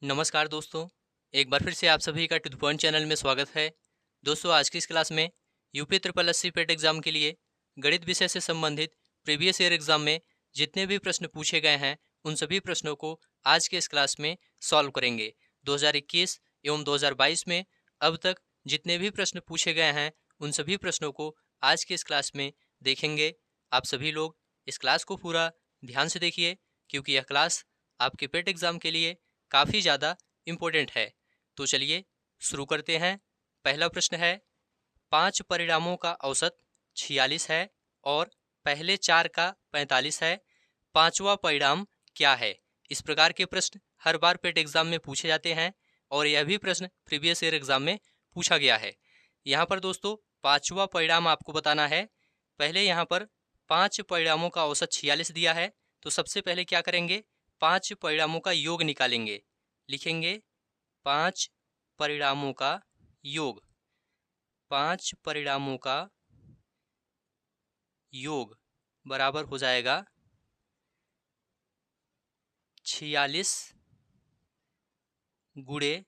नमस्कार दोस्तों, एक बार फिर से आप सभी का टू द पॉइंट चैनल में स्वागत है। दोस्तों, आज की इस क्लास में यूपी ट्रिपल एससी पेट एग्जाम के लिए गणित विषय से संबंधित प्रीवियस ईयर एग्जाम में जितने भी प्रश्न पूछे गए हैं उन सभी प्रश्नों को आज के इस क्लास में सॉल्व करेंगे। 2021 एवं 2022 में अब तक जितने भी प्रश्न पूछे गए हैं उन सभी प्रश्नों को आज के इस क्लास में देखेंगे। आप सभी लोग इस क्लास को पूरा ध्यान से देखिए, क्योंकि यह क्लास आपके पेट एग्जाम के लिए काफ़ी ज़्यादा इम्पोर्टेंट है। तो चलिए शुरू करते हैं। पहला प्रश्न है, 5 परिणामों का औसत 46 है और पहले 4 का 45 है। पांचवा परिणाम क्या है? इस प्रकार के प्रश्न हर बार पेट एग्जाम में पूछे जाते हैं और यह भी प्रश्न प्रीवियस ईयर एग्जाम में पूछा गया है। यहाँ पर दोस्तों पांचवा परिणाम आपको बताना है। पहले यहाँ पर 5 परिणामों का औसत 46 दिया है, तो सबसे पहले क्या करेंगे, 5 परिणामों का योग निकालेंगे। लिखेंगे 5 परिणामों का योग। 5 परिणामों का योग बराबर हो जाएगा 46 गुणे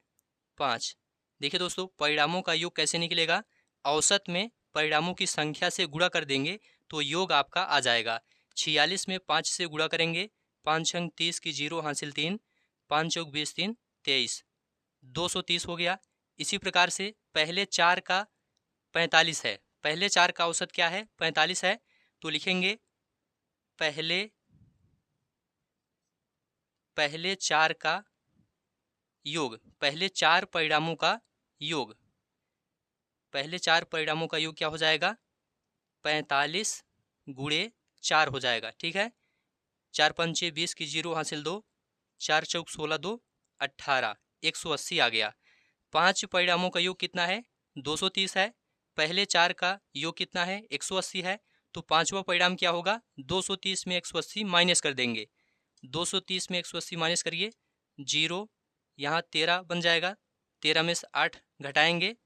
5। देखिए दोस्तों, परिणामों का योग कैसे निकलेगा, औसत में परिणामों की संख्या से गुणा कर देंगे तो योग आपका आ जाएगा। 46 में 5 से गुणा करेंगे, 5 अंक 30 की 0 हासिल 3, 5 चौक 20 3 23, 230 हो गया। इसी प्रकार से पहले 4 का 45 है। पहले 4 का औसत क्या है, 45 है, तो लिखेंगे पहले 4 का योग। पहले 4 परिणामों का योग, पहले 4 परिणामों का योग क्या हो जाएगा, 45 गुणे 4 हो जाएगा। ठीक है, 4 पंचे 20 की 0 हासिल 2, 4 चौक 16 2 18, 180 आ गया। 5 परिणामों का योग कितना है, 230 है। पहले 4 का योग कितना है, 180 है। तो पांचवा परिणाम क्या होगा, 230 में 180 माइनस कर देंगे। 230 में 180 माइनस करिए, 0 यहाँ 13 बन जाएगा। 13 में से 8 घटाएंगे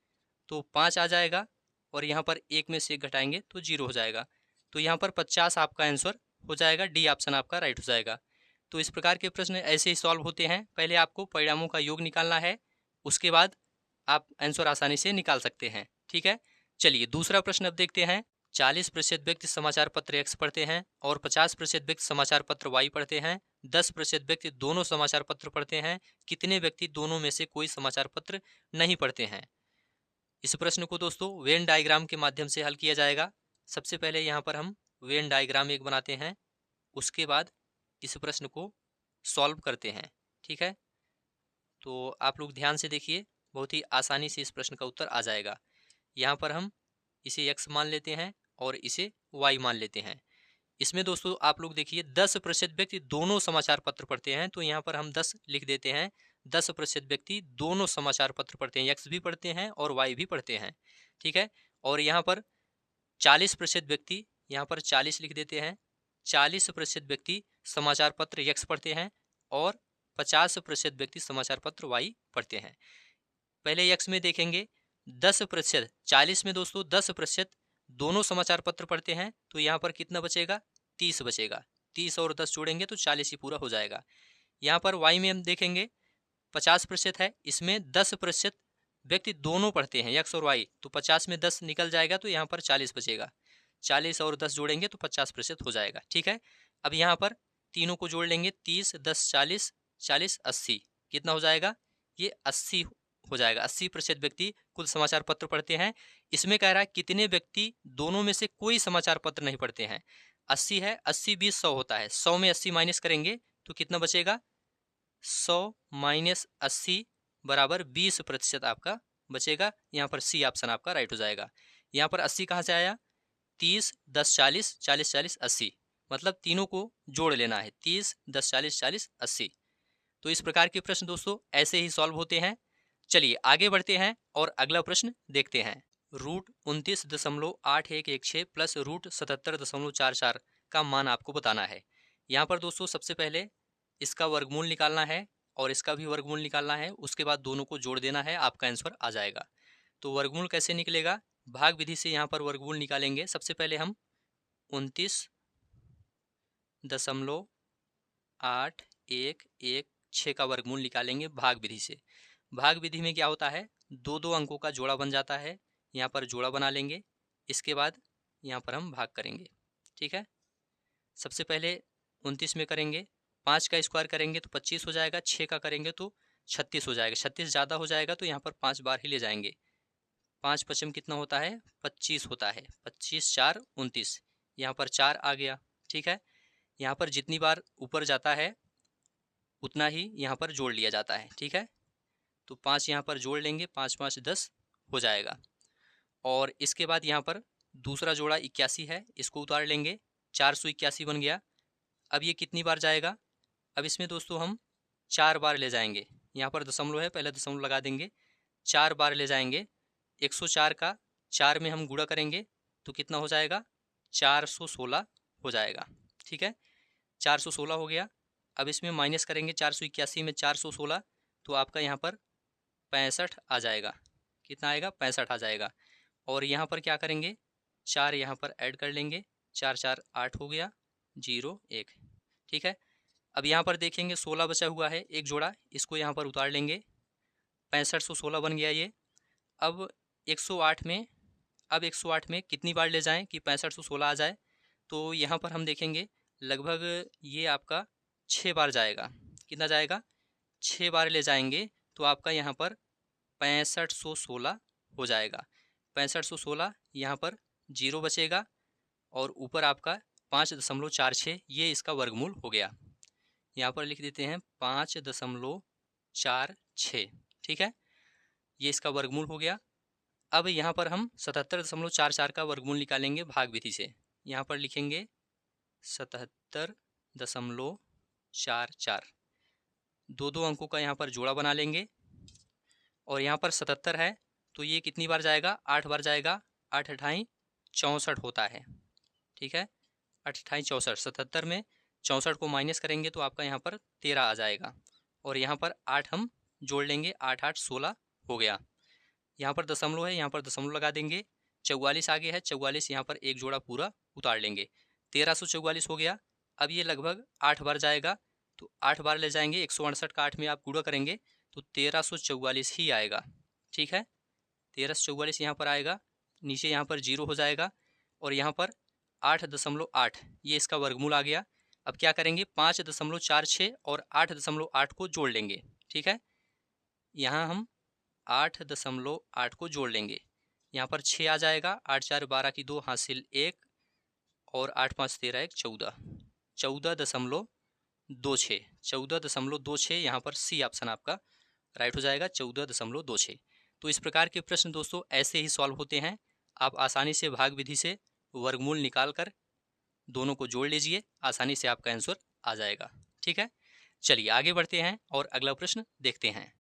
तो 5 आ जाएगा और यहाँ पर 1 में से 1 घटाएंगे तो 0 हो जाएगा। तो यहाँ पर 50 आपका आंसर हो जाएगा। डी ऑप्शन आपका राइट हो जाएगा। तो इस प्रकार के प्रश्न ऐसे ही सॉल्व होते हैं। पहले आपको परिणामों का योग निकालना है, उसके बाद आप आंसर आसानी से निकाल सकते हैं। ठीक है, चलिए दूसरा प्रश्न अब देखते हैं। 40% व्यक्ति समाचार पत्र एक्स पढ़ते हैं और 50% व्यक्ति समाचार पत्र वाई पढ़ते हैं। 10% व्यक्ति दोनों समाचार पत्र पढ़ते हैं। कितने व्यक्ति दोनों में से कोई समाचार पत्र नहीं पढ़ते हैं? इस प्रश्न को दोस्तों वेन डायग्राम के माध्यम से हल किया जाएगा। सबसे पहले यहाँ पर हम वेन डायग्राम एक बनाते हैं, उसके बाद इस प्रश्न को सॉल्व करते हैं। ठीक है, तो आप लोग ध्यान से देखिए, बहुत ही आसानी से इस प्रश्न का उत्तर आ जाएगा। यहाँ पर हम इसे x मान लेते हैं और इसे y मान लेते हैं। इसमें दोस्तों आप लोग देखिए 10% व्यक्ति दोनों समाचार पत्र पढ़ते हैं, तो यहाँ पर हम 10 लिख देते हैं। 10% व्यक्ति दोनों समाचार पत्र पढ़ते हैं, x भी पढ़ते हैं और y भी पढ़ते हैं। ठीक है, और यहाँ पर 40% व्यक्ति, यहाँ पर 40 लिख देते हैं। 40% व्यक्ति समाचार पत्र x पढ़ते हैं और 50% व्यक्ति समाचार पत्र y पढ़ते हैं। पहले x में देखेंगे, 10%, 40 में दोस्तों 10% दोनों समाचार पत्र पढ़ते हैं, तो यहाँ पर कितना बचेगा, 30 बचेगा। 30 और 10 जोड़ेंगे तो 40 ही पूरा हो जाएगा। यहाँ पर y में हम देखेंगे 50% है, इसमें 10% व्यक्ति दोनों पढ़ते हैं x और y, तो 50 में 10 निकल जाएगा तो यहाँ पर 40 बचेगा। 40 और 10 जोड़ेंगे तो 50% हो जाएगा। ठीक है, अब यहाँ पर तीनों को जोड़ लेंगे, 30 10 40, 40 80, कितना हो जाएगा, ये 80 हो जाएगा। 80% व्यक्ति कुल समाचार पत्र पढ़ते हैं। इसमें कह रहा है कितने व्यक्ति दोनों में से कोई समाचार पत्र नहीं पढ़ते हैं। 80 है, 80 20 100 होता है, 100 में 80 माइनस करेंगे तो कितना बचेगा, 100 माइनस 80 बराबर 20% आपका बचेगा। यहाँ पर सी ऑप्शन आपका राइट हो जाएगा। यहाँ पर 80 कहाँ से आया, 30 10 40, 40 40 80, मतलब तीनों को जोड़ लेना है, 30 10 40 40 80। तो इस प्रकार के प्रश्न दोस्तों ऐसे ही सॉल्व होते हैं। चलिए आगे बढ़ते हैं और अगला प्रश्न देखते हैं। √29.8116 प्लस √77.44 का मान आपको बताना है। यहाँ पर दोस्तों सबसे पहले इसका वर्गमूल निकालना है और इसका भी वर्गमूल निकालना है, उसके बाद दोनों को जोड़ देना है, आपका आंसर आ जाएगा। तो वर्गमूल कैसे निकलेगा, भाग विधि से यहाँ पर वर्गमूल निकालेंगे। सबसे पहले हम 29.811 6 का वर्गमूल निकालेंगे भाग विधि से। भाग विधि में क्या होता है, दो दो अंकों का जोड़ा बन जाता है। यहाँ पर जोड़ा बना लेंगे, इसके बाद यहाँ पर हम भाग करेंगे। ठीक है, सबसे पहले 29 में करेंगे, 5 का स्क्वायर करेंगे तो 25 हो जाएगा, 6 का करेंगे तो 36 हो जाएगा। 36 ज़्यादा हो जाएगा तो यहाँ पर 5 बार ही ले जाएंगे। 5 पचम कितना होता है, 25 होता है। 25 4 29, यहाँ पर 4 आ गया। ठीक है, यहाँ पर जितनी बार ऊपर जाता है उतना ही यहाँ पर जोड़ लिया जाता है। ठीक है, तो 5 यहाँ पर जोड़ लेंगे, 5 5 10 हो जाएगा। और इसके बाद यहाँ पर दूसरा जोड़ा 81 है, इसको उतार लेंगे, 481 बन गया। अब ये कितनी बार जाएगा, अब इसमें दोस्तों हम 4 बार ले जाएंगे। यहाँ पर दशमलव है, पहले दशमलव लगा देंगे, 4 बार ले जाएंगे। 104 का 4 में हम गुणा करेंगे तो कितना हो जाएगा, 416 हो जाएगा। ठीक है, 416 हो गया। अब इसमें माइनस करेंगे, 481 में 416 तो आपका यहाँ पर 65 आ जाएगा। कितना आएगा, 65 आ जाएगा। और यहाँ पर क्या करेंगे, 4 यहाँ पर ऐड कर लेंगे, 4 4 8 हो गया, 0 1। ठीक है, अब यहाँ पर देखेंगे 16 बचा हुआ है एक जोड़ा, इसको यहाँ पर उतार लेंगे, 6516 बन गया ये। अब 108 में, अब 108 में कितनी बार ले जाएं कि 6516 आ जाए, तो यहाँ पर हम देखेंगे लगभग ये आपका 6 बार जाएगा। कितना जाएगा, 6 बार ले जाएंगे तो आपका यहाँ पर 6516 हो जाएगा। 6516 यहाँ पर 0 बचेगा और ऊपर आपका 5.46, ये इसका वर्गमूल हो गया। यहाँ पर लिख देते हैं 5.46। ठीक है, ये इसका वर्गमूल हो गया। अब यहाँ पर हम 77.44 का वर्गमूल निकालेंगे भाग विधि से। यहाँ पर लिखेंगे 77.44, दो दो अंकों का यहाँ पर जोड़ा बना लेंगे। और यहाँ पर 77 है तो ये कितनी बार जाएगा, 8 बार जाएगा। 8 अठाई 64 होता है। ठीक है, 8 अठाई 64, 77 में 64 को माइनस करेंगे तो आपका यहाँ पर 13 आ जाएगा। और यहाँ पर 8 हम जोड़ लेंगे, 8 8 16 हो गया। यहाँ पर दशमलव है, यहाँ पर दशमलव लगा देंगे। 44 आगे है, 44 यहाँ पर एक जोड़ा पूरा उतार लेंगे, 1344 हो गया। अब ये लगभग 8 बार जाएगा तो 8 बार ले जाएंगे, 168 का 8 में आप गुणा करेंगे तो 1344 ही आएगा। ठीक है, 1344 यहाँ पर आएगा, नीचे यहाँ पर 0 हो जाएगा और यहाँ पर 8.8 ये इसका वर्गमूल आ गया। अब क्या करेंगे, 5.46 और 8.8 को जोड़ लेंगे। ठीक है, यहाँ हम 8.8 को जोड़ लेंगे, यहाँ पर 6 आ जाएगा। 8 4 12 की 2 हासिल 1 और 8 5 13 1 14, 14.26, 14.26 यहाँ पर सी ऑप्शन आपका राइट हो जाएगा, 14.26। तो इस प्रकार के प्रश्न दोस्तों ऐसे ही सॉल्व होते हैं। आप आसानी से भाग विधि से वर्गमूल निकाल कर दोनों को जोड़ लीजिए, आसानी से आपका आंसर आ जाएगा। ठीक है, चलिए आगे बढ़ते हैं और अगला प्रश्न देखते हैं।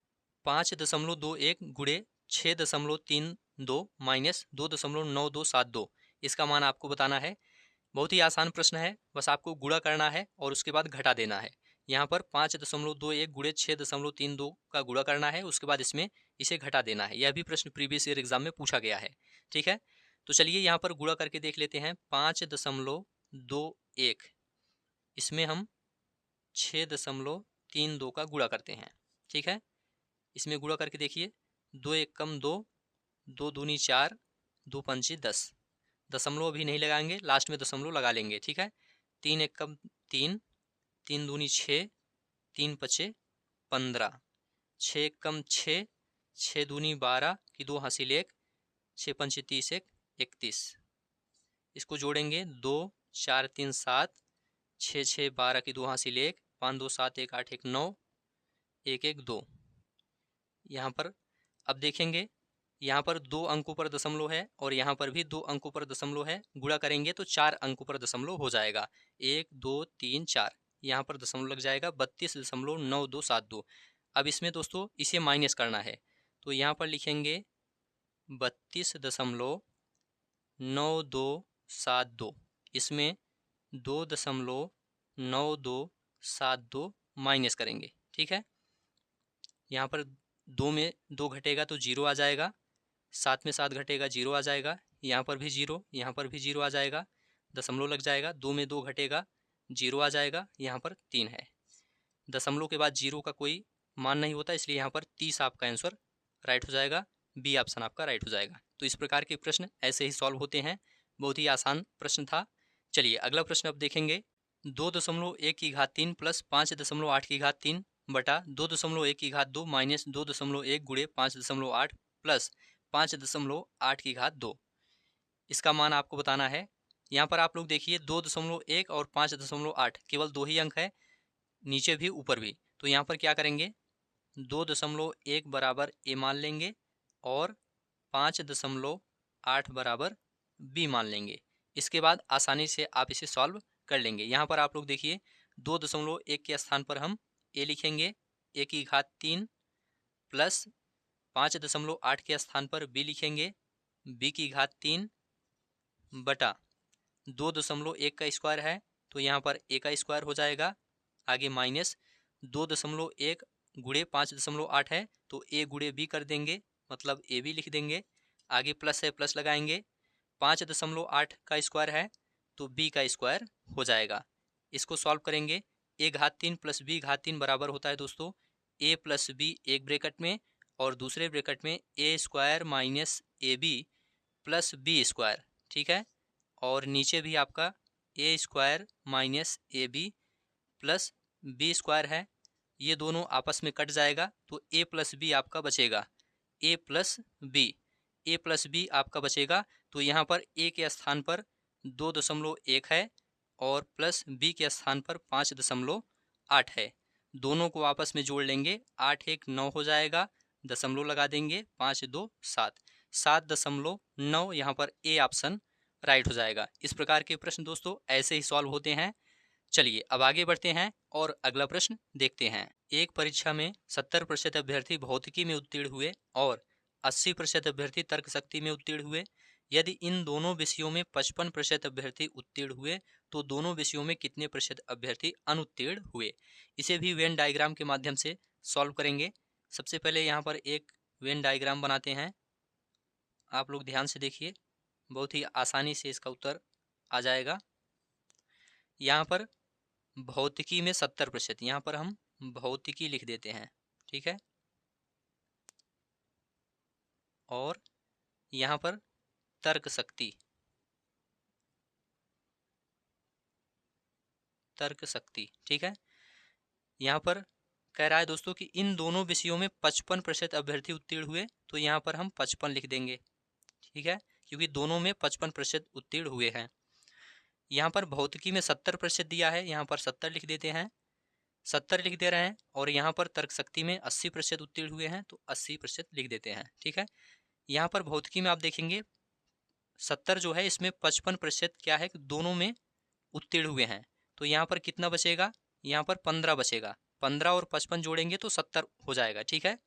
5.21 गुणे 6.32 माइनस 2.9272, इसका मान आपको बताना है। बहुत ही आसान प्रश्न है, बस आपको गुणा करना है और उसके बाद घटा देना है। यहाँ पर 5.21 गुणे 6.32 का गुणा करना है, उसके बाद इसमें इसे घटा देना है। यह भी प्रश्न प्रीवियस ईयर एग्जाम में पूछा गया है। ठीक है, तो चलिए यहाँ पर गुणा करके देख लेते हैं। 5.21 इसमें हम 6.32 का गुणा करते हैं। ठीक है, इसमें गुणा करके देखिए, 2 1 कम 2, 2 दूनी 4, 2 पंची 10, दशमलव अभी नहीं लगाएंगे, लास्ट में दशमलव लगा लेंगे। ठीक है, 3 1 कम 3, 3 दूनी 6, 3 पचे 15, 6 1 कम 6, 6 दूनी 12 की 2 हासिल 1, 6 पंचे 30 1 31, इसको जोड़ेंगे 2 4 3 7, 6 6 12 की 2 हासिल 1, 5 2 7 1 8 1 9, 1 1 2। यहाँ पर अब देखेंगे, यहाँ पर 2 अंकों पर दशमलव है और यहाँ पर भी 2 अंकों पर दशमलव है। गुणा करेंगे तो 4 अंकों पर दशमलव हो जाएगा, 1 2 3 4, यहाँ पर दशमलव लग जाएगा, 32.9272। अब इसमें दोस्तों इसे माइनस करना है तो यहाँ पर लिखेंगे 32.9272, इसमें 2.9272 माइनस करेंगे। ठीक है, यहाँ पर 2 में 2 घटेगा तो 0 आ जाएगा, 7 में 7 घटेगा 0 आ जाएगा, यहाँ पर भी 0, यहाँ पर भी 0 आ जाएगा, दशमलव लग जाएगा। 2 में 2 घटेगा 0 आ जाएगा, यहाँ पर 3 है, दशमलव के बाद जीरो का कोई मान नहीं होता, इसलिए यहाँ पर 30 आपका आंसर राइट हो जाएगा। बी ऑप्शन आपका राइट हो जाएगा। तो इस प्रकार के प्रश्न ऐसे ही सॉल्व होते हैं। बहुत ही आसान प्रश्न था। चलिए अगला प्रश्न अब देखेंगे। 2.1 प्लस 5.8 बटा 2.1 माइनस 2.1 गुणे 5.8 प्लस 5.8 इसका मान आपको बताना है। यहाँ पर आप लोग देखिए 2.1 और 5.8 केवल दो ही अंक है, नीचे भी ऊपर भी। तो यहाँ पर क्या करेंगे, 2.1 बराबर ए मान लेंगे और 5.8 बराबर बी मान लेंगे। इसके बाद आसानी से आप इसे सॉल्व कर लेंगे। यहाँ पर आप लोग देखिए 2.1 के स्थान पर हम ए लिखेंगे, ए की घात 3 प्लस 5.8 के स्थान पर बी लिखेंगे, बी की घात 3 बटा 2.1 का स्क्वायर है तो यहाँ पर ए का स्क्वायर हो जाएगा। आगे माइनस 2.1 गुणे 5.8 है तो ए गुणे बी कर देंगे, मतलब ए बी लिख देंगे। आगे प्लस है, प्लस लगाएंगे। 5.8 का स्क्वायर है तो बी का स्क्वायर हो जाएगा। इसको सॉल्व करेंगे। ए घात 3 प्लस बी घात 3 बराबर होता है दोस्तों ए प्लस बी एक ब्रैकेट में और दूसरे ब्रैकेट में A square minus A B plus B square, ठीक है। और नीचे भी आपका A square minus A B plus B square है, ये दोनों आपस में कट जाएगा तो ए प्लस बी आपका बचेगा, ए प्लस बी आपका बचेगा। तो यहाँ पर ए के स्थान पर 2.1 है और प्लस बी के स्थान पर 5.8 है। दोनों को आपस में जोड़ लेंगे, 8 1 9 हो जाएगा, दशमलव लगा देंगे, 5 2 7, 7.9 यहाँ पर ए ऑप्शन राइट हो जाएगा। इस प्रकार के प्रश्न दोस्तों ऐसे ही सॉल्व होते हैं। चलिए अब आगे बढ़ते हैं और अगला प्रश्न देखते हैं। एक परीक्षा में 70% अभ्यर्थी भौतिकी में उत्तीर्ण हुए और 80% अभ्यर्थी तर्क शक्ति में उत्तीर्ण हुए। यदि इन दोनों विषयों में 55% अभ्यर्थी उत्तीर्ण हुए तो दोनों विषयों में कितने प्रतिशत अभ्यर्थी अनुत्तीर्ण हुए। इसे भी वेन डायग्राम के माध्यम से सॉल्व करेंगे। सबसे पहले यहाँ पर एक वेन डायग्राम बनाते हैं। आप लोग ध्यान से देखिए, बहुत ही आसानी से इसका उत्तर आ जाएगा। यहाँ पर भौतिकी में 70%, यहाँ पर हम भौतिकी लिख देते हैं, ठीक है। और यहाँ पर तर्क शक्ति, ठीक है। यहाँ पर कह रहा है दोस्तों कि इन दोनों विषयों में 55% अभ्यर्थी उत्तीर्ण हुए तो यहाँ पर हम 55 लिख देंगे, ठीक है, क्योंकि दोनों में 55% उत्तीर्ण हुए हैं। यहाँ पर भौतिकी में 70% दिया है, यहाँ पर 70 लिख देते हैं, 70 लिख दे रहे हैं। और यहाँ पर तर्क शक्ति में 80% उत्तीर्ण हुए हैं तो 80% लिख देते हैं, ठीक है। यहाँ पर भौतिकी में आप देखेंगे 70 जो है इसमें 55% क्या है कि दोनों में उत्तीर्ण हुए हैं तो यहाँ पर कितना बचेगा, यहाँ पर 15 बचेगा। 15 और 55 जोड़ेंगे तो 70 हो जाएगा, ठीक है।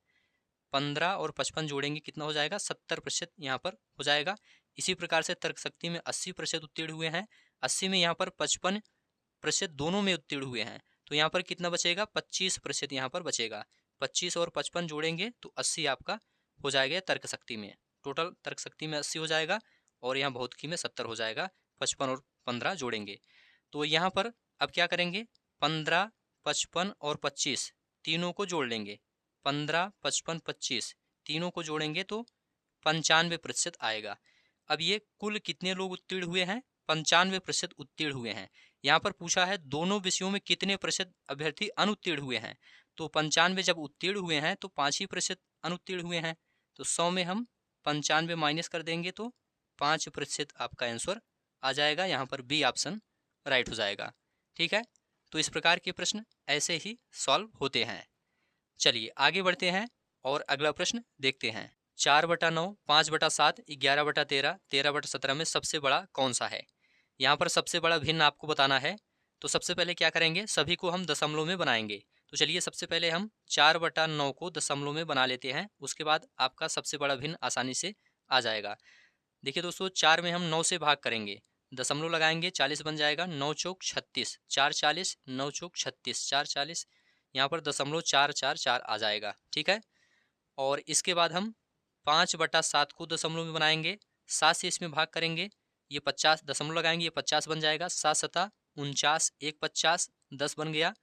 15 और 55 जोड़ेंगे कितना हो जाएगा, 70% यहाँ पर हो जाएगा। इसी प्रकार से तर्क शक्ति में 80% उत्तीर्ण हुए हैं, 80 में यहाँ पर 55% दोनों में उत्तीर्ण हुए हैं तो यहाँ पर कितना बचेगा, 25% यहाँ पर बचेगा। 25 और 55 जोड़ेंगे तो 80 आपका हो जाएगा तर्क शक्ति में। टोटल तर्क शक्ति में 80 हो जाएगा और यहाँ भौतिकी में 70 हो जाएगा। 55 और 15 जोड़ेंगे तो यहाँ पर अब क्या करेंगे, 15 55 और 25 तीनों को जोड़ लेंगे। 15 55 25 तीनों को जोड़ेंगे तो 95% आएगा। अब ये कुल कितने लोग उत्तीर्ण हुए हैं, 95% उत्तीर्ण हुए हैं। यहाँ पर पूछा है दोनों विषयों में कितने प्रतिशत अभ्यर्थी अनुत्तीर्ण हुए हैं, तो 95 जब उत्तीर्ण हुए हैं तो 5% अनुत्तीर्ण हुए हैं। तो 100 में हम 95 माइनस कर देंगे तो 5% आपका आंसर आ जाएगा। यहाँ पर बी ऑप्शन राइट हो जाएगा, ठीक है। तो इस प्रकार के प्रश्न ऐसे ही सॉल्व होते हैं। चलिए आगे बढ़ते हैं और अगला प्रश्न देखते हैं। 4/9, 5/7, 11/13, 13/17 में सबसे बड़ा कौन सा है। यहाँ पर सबसे बड़ा भिन्न आपको बताना है। तो सबसे पहले क्या करेंगे, सभी को हम दशमलव में बनाएंगे। तो चलिए सबसे पहले हम 4/9 को दशमलव में बना लेते हैं, उसके बाद आपका सबसे बड़ा भिन्न आसानी से आ जाएगा। देखिए दोस्तों 4 में हम 9 से भाग करेंगे, दशमलव लगाएंगे, 40 बन जाएगा। 9 चौक 36, 4 40, 9 चौक 36, 4 40, यहाँ पर दशमलव 4 4 4 आ जाएगा, ठीक है। और इसके बाद हम 5/7 को दशमलव में बनाएंगे, 7 से इसमें भाग करेंगे, ये 50 दशमलव लगाएंगे, ये 50 बन जाएगा। 7 7 49, 1 50, 10 बन गया।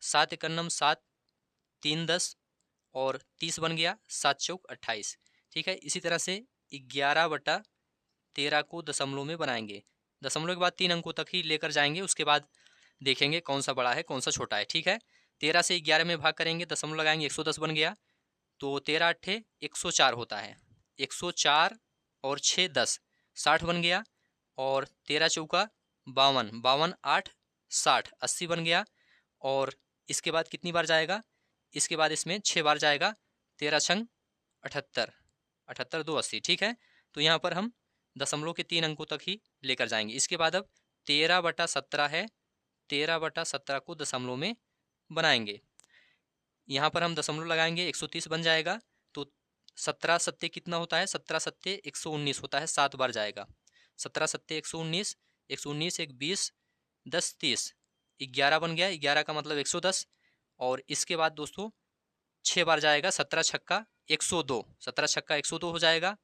7 एकन्नम 7, 3 10 और 30 बन गया, 7 चौक 28। ठीक है, इसी तरह से 11/13 को दशमलव में बनाएंगे। दशमलव के बाद 3 अंकों तक ही लेकर जाएंगे, उसके बाद देखेंगे कौन सा बड़ा है कौन सा छोटा है। ठीक है, 13 से 11 में भाग करेंगे, दशमलव लगाएंगे, 110 बन गया। तो 13 अट्ठे 104 होता है, 104 और 6 10, 60 बन गया। और 13 चौका 52, 52 8 60, 80 बन गया। और इसके बाद कितनी बार जाएगा, इसके बाद इसमें 6 बार जाएगा, 13 छंग 78, 78 2 80। ठीक है, तो यहाँ पर हम दशमलव के 3 अंकों तक ही लेकर जाएंगे। इसके बाद अब 13/17 है, 13/17 को दशमलव में बनाएंगे। यहाँ पर हम दशमलव लगाएंगे, 130 बन जाएगा। तो 17 सत्ते कितना होता है, 17 सत्ते 119 होता है, 7 बार जाएगा। 17 सत्ते 119, 119 1 20, 10 30, 11 बन गया, 11 का मतलब 110। और इसके बाद दोस्तों 6 बार जाएगा, 17 छक्का 102, 17 छक्का 102 हो जाएगा।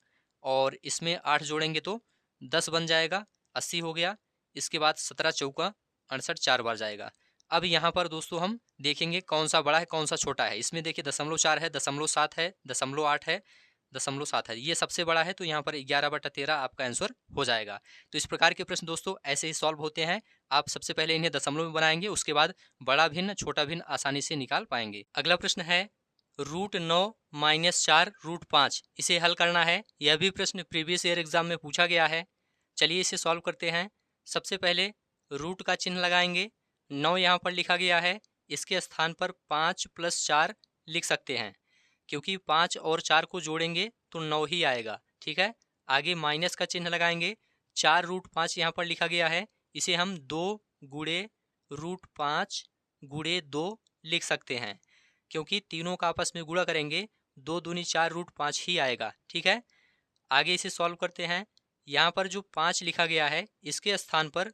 और इसमें 8 जोड़ेंगे तो 10 बन जाएगा, 80 हो गया। इसके बाद 17 चौका 68, 4 बार जाएगा। अब यहाँ पर दोस्तों हम देखेंगे कौन सा बड़ा है कौन सा छोटा है। इसमें देखिए 0.4 है, 0.7 है, 0.8 है, 0.7 है, ये सबसे बड़ा है। तो यहाँ पर 11/13 आपका आंसर हो जाएगा। तो इस प्रकार के प्रश्न दोस्तों ऐसे ही सॉल्व होते हैं। आप सबसे पहले इन्हें दशमलव में बनाएंगे, उसके बाद बड़ा भिन्न छोटा भिन्न आसानी से निकाल पाएंगे। अगला प्रश्न है √9 - 4 √5, इसे हल करना है। यह भी प्रश्न प्रीवियस ईयर एग्जाम में पूछा गया है। चलिए इसे सॉल्व करते हैं। सबसे पहले रूट का चिन्ह लगाएंगे। 9 यहाँ पर लिखा गया है, इसके स्थान पर 5 + 4 लिख सकते हैं, क्योंकि 5 और 4 को जोड़ेंगे तो 9 ही आएगा। ठीक है, आगे माइनस का चिन्ह लगाएंगे। 4 √5 यहाँ पर लिखा गया है, इसे हम 2 गुणे √5 गुणे 2 लिख सकते हैं, क्योंकि तीनों का आपस में गुणा करेंगे 2 दूनी 4 √5 ही आएगा। ठीक है, आगे इसे सॉल्व करते हैं। यहाँ पर जो 5 लिखा गया है, इसके स्थान पर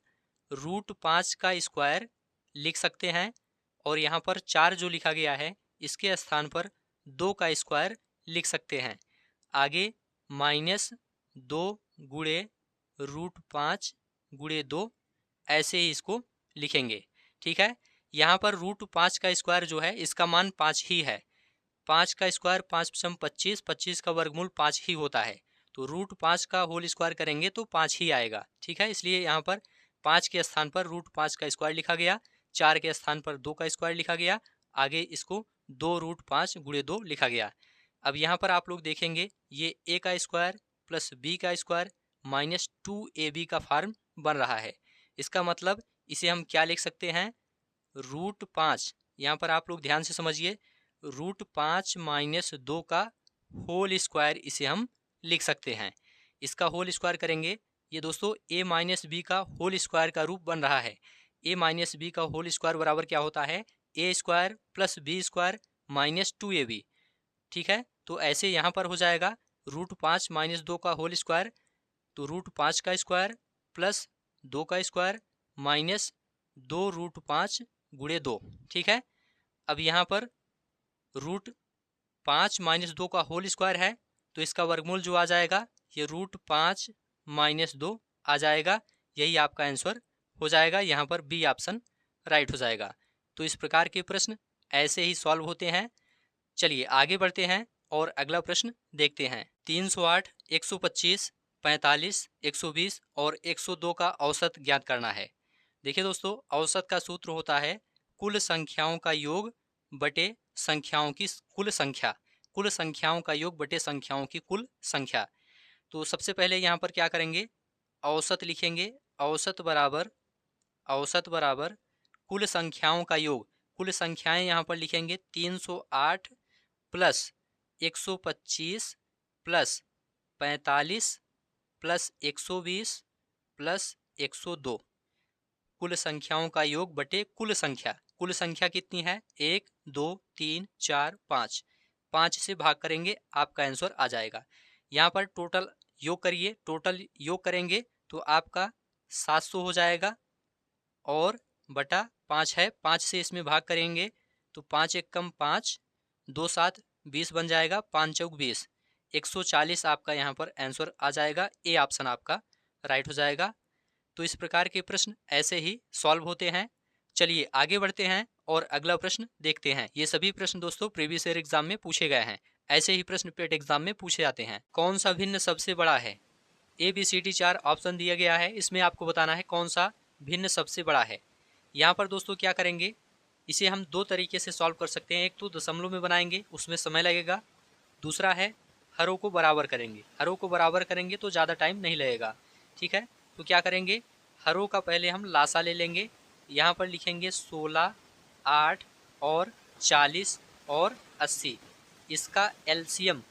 √5 का स्क्वायर लिख सकते हैं। और यहाँ पर 4 जो लिखा गया है, इसके स्थान पर 2 का स्क्वायर लिख सकते हैं। आगे -2 गुणे √5 गुणे 2 ऐसे ही इसको लिखेंगे। ठीक है, यहाँ पर √5 का स्क्वायर जो है, इसका मान 5 ही है। 5 का स्क्वायर 5 × 25, 25 का वर्गमूल 5 ही होता है। तो √5 का होल स्क्वायर करेंगे तो 5 ही आएगा। ठीक है, इसलिए यहाँ पर 5 के स्थान पर √5 का स्क्वायर लिखा गया, 4 के स्थान पर 2 का स्क्वायर लिखा गया, आगे इसको 2 √5 गुणे 2 लिखा गया। अब यहाँ पर आप लोग देखेंगे, ये a का स्क्वायर प्लस b का स्क्वायर माइनस 2ab का फॉर्म बन रहा है। इसका मतलब इसे हम क्या लिख सकते हैं, √5, यहाँ पर आप लोग ध्यान से समझिए, √5 - 2 का होल स्क्वायर इसे हम लिख सकते हैं। इसका होल स्क्वायर करेंगे, ये दोस्तों a - b का होल स्क्वायर का रूप बन रहा है। a - b का होल स्क्वायर बराबर क्या होता है, a square plus b square minus 2ab। ठीक है, तो ऐसे यहाँ पर हो जाएगा √5 - 2 का होल स्क्वायर, तो √5 का स्क्वायर प्लस 2 का स्क्वायर माइनस 2 √5 गुणे 2। ठीक है, अब यहाँ पर √5 - 2 का होल स्क्वायर है, तो इसका वर्गमूल जो आ जाएगा, ये √5 - 2 आ जाएगा। यही आपका आंसर हो जाएगा। यहाँ पर बी ऑप्शन राइट हो जाएगा। तो इस प्रकार के प्रश्न ऐसे ही सॉल्व होते हैं। चलिए आगे बढ़ते हैं और अगला प्रश्न देखते हैं। 308, 125, 45, 120 और 102 का औसत ज्ञात करना है। देखिए दोस्तों, औसत का सूत्र होता है कुल संख्याओं का योग बटे संख्याओं की कुल संख्या, कुल संख्याओं का योग बटे संख्याओं की कुल संख्या। तो सबसे पहले यहाँ पर क्या करेंगे, औसत लिखेंगे। औसत बराबर कुल संख्याओं का योग, कुल संख्याएं यहाँ पर लिखेंगे 308 प्लस 125 प्लस 45 प्लस 120 प्लस 102, कुल संख्याओं का योग बटे कुल संख्या। कुल संख्या कितनी है, 1 2 3 4 5, 5 से भाग करेंगे, आपका आंसर आ जाएगा। यहाँ पर टोटल योग करिए, टोटल योग करेंगे तो आपका 700 हो जाएगा और बटा 5 है, 5 से इसमें भाग करेंगे तो 5 1 कम 5, 2 7 20 बन जाएगा, 5 चौक 20, 140 आपका यहाँ पर आंसर आ जाएगा। ए ऑप्शन आपका राइट हो जाएगा। तो इस प्रकार के प्रश्न ऐसे ही सॉल्व होते हैं। चलिए आगे बढ़ते हैं और अगला प्रश्न देखते हैं। ये सभी प्रश्न दोस्तों प्रीवियस ईयर एग्जाम में पूछे गए हैं, ऐसे ही प्रश्न पेट एग्जाम में पूछे जाते हैं। कौन सा भिन्न सबसे बड़ा है? ABCD 4 ऑप्शन दिया गया है, इसमें आपको बताना है कौन सा भिन्न सबसे बड़ा है। यहाँ पर दोस्तों क्या करेंगे, इसे हम दो तरीके से सॉल्व कर सकते हैं। एक तो दशमलव में बनाएंगे, उसमें समय लगेगा। दूसरा है हरों को बराबर करेंगे। हरों को बराबर करेंगे तो ज़्यादा टाइम नहीं लगेगा, ठीक है। तो क्या करेंगे, हरों का पहले हम लासा ले लेंगे। यहाँ पर लिखेंगे 16, 8 और 40 और 80। इसका एलसीएम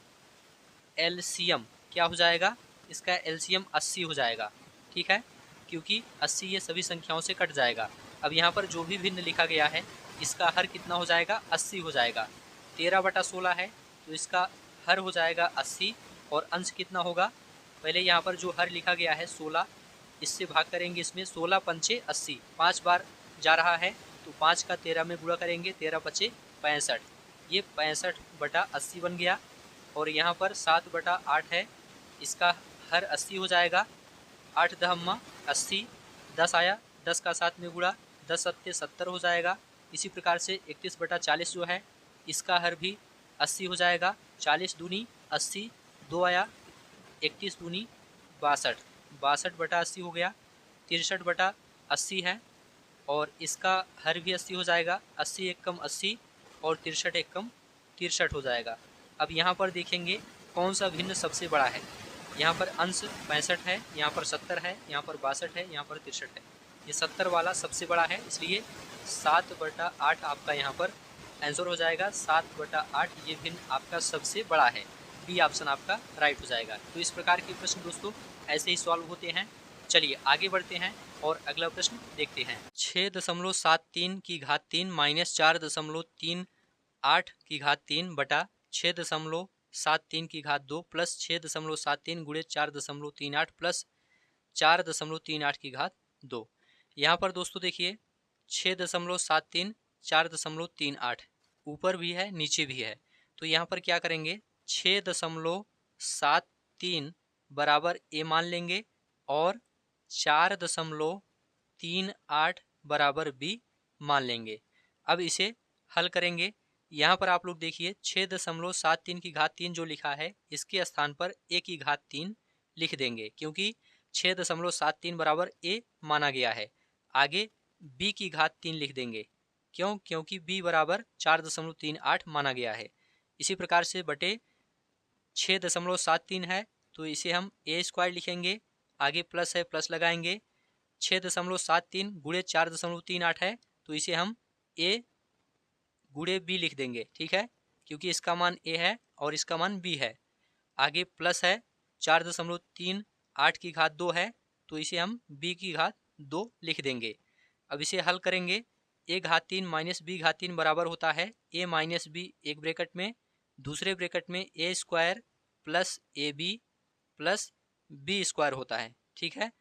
क्या हो जाएगा, इसका एलसीएम 80 हो जाएगा, ठीक है, क्योंकि 80 ये सभी संख्याओं से कट जाएगा। अब यहाँ पर जो भी भिन्न लिखा गया है इसका हर कितना हो जाएगा, 80 हो जाएगा। 13/16 है तो इसका हर हो जाएगा 80 और अंश कितना होगा, पहले यहाँ पर जो हर लिखा गया है 16, इससे भाग करेंगे। इसमें 16 पंचे 80, 5 बार जा रहा है तो 5 का 13 में गुणा करेंगे, 13 पचे 65, ये 65/80 बन गया। और यहाँ पर 7/8 है, इसका हर 80 हो जाएगा। 8 दहम्मा 80, 10 आया, 10 का 7 में गुणा, 10 सत्ते 70 हो जाएगा। इसी प्रकार से 31/40 जो है इसका हर भी 80 हो जाएगा। 40 दूनी 80, 2 आया, 31 दूनी 62, 62/80 हो गया। 63/80 है और इसका हर भी 80 हो जाएगा। 80 एक कम 80 और 63 एक कम 63 हो जाएगा। अब यहाँ पर देखेंगे कौन सा भिन्न सबसे बड़ा है। यहाँ पर अंश 65 है, यहाँ पर 70 है, यहाँ पर 62 है, यहाँ पर 63 है। ये 70 वाला सबसे बड़ा है, इसलिए 7/8 आपका यहाँ पर आंसर हो जाएगा। 7/8 ये भिन्न आपका सबसे बड़ा है। बी ऑप्शन आपका राइट हो जाएगा। तो इस प्रकार के प्रश्न दोस्तों ऐसे ही सॉल्व होते हैं। चलिए आगे बढ़ते हैं और अगला प्रश्न देखते हैं। 6.73 की घात 3 माइनस 4.38 की घात 3 बटा 6.73 की घात 2 प्लस 6.73 गुणे 4.38 प्लस 4.38 की घात 2। यहाँ पर दोस्तों देखिए 6.73 4.38 ऊपर भी है नीचे भी है, तो यहाँ पर क्या करेंगे 6.73 बराबर ए मान लेंगे और 4.38 बराबर बी मान लेंगे। अब इसे हल करेंगे। यहाँ पर आप लोग देखिए 6.73 की घात 3 जो लिखा है इसके स्थान पर ए की घात 3 लिख देंगे, क्योंकि 6.73 बराबर ए माना गया है। आगे बी की घात 3 लिख देंगे, क्यों, क्योंकि b बराबर 4.38 माना गया है। इसी प्रकार से बटे 6.73 है तो इसे हम ए स्क्वायर लिखेंगे, आगे प्लस है प्लस लगाएंगे। 6.73 गुणे 4.38 है तो इसे हम a गुणे b लिख देंगे, ठीक है, क्योंकि इसका मान a है और इसका मान b है। आगे प्लस है 4.38 की घात 2 है तो इसे हम b की घात 2 लिख देंगे। अब इसे हल करेंगे। a घात 3 माइनस b घात 3 बराबर होता है a माइनस b एक ब्रैकेट में, दूसरे ब्रैकेट में a square plus A B plus B square होता है, ठीक है,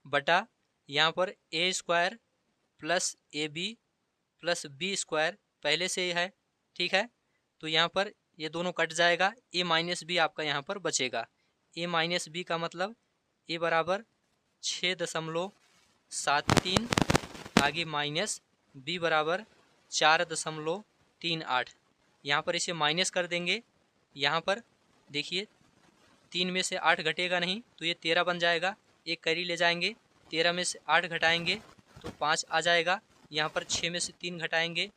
बटा यहाँ पर a square plus A B plus B square पहले से ही है, ठीक है, तो यहाँ पर ये दोनों कट जाएगा। a माइनस बी आपका यहाँ पर बचेगा। a माइनस बी का मतलब a बराबर 6.73, आगे माइनस b बराबर 4.38। यहाँ पर इसे माइनस कर देंगे। यहाँ पर देखिए 3 में से 8 घटेगा नहीं तो ये 13 बन जाएगा। एक कैरी ले जाएंगे, 13 में से 8 घटाएंगे तो 5 आ जाएगा। यहाँ पर 6 में से 3 घटाएंगे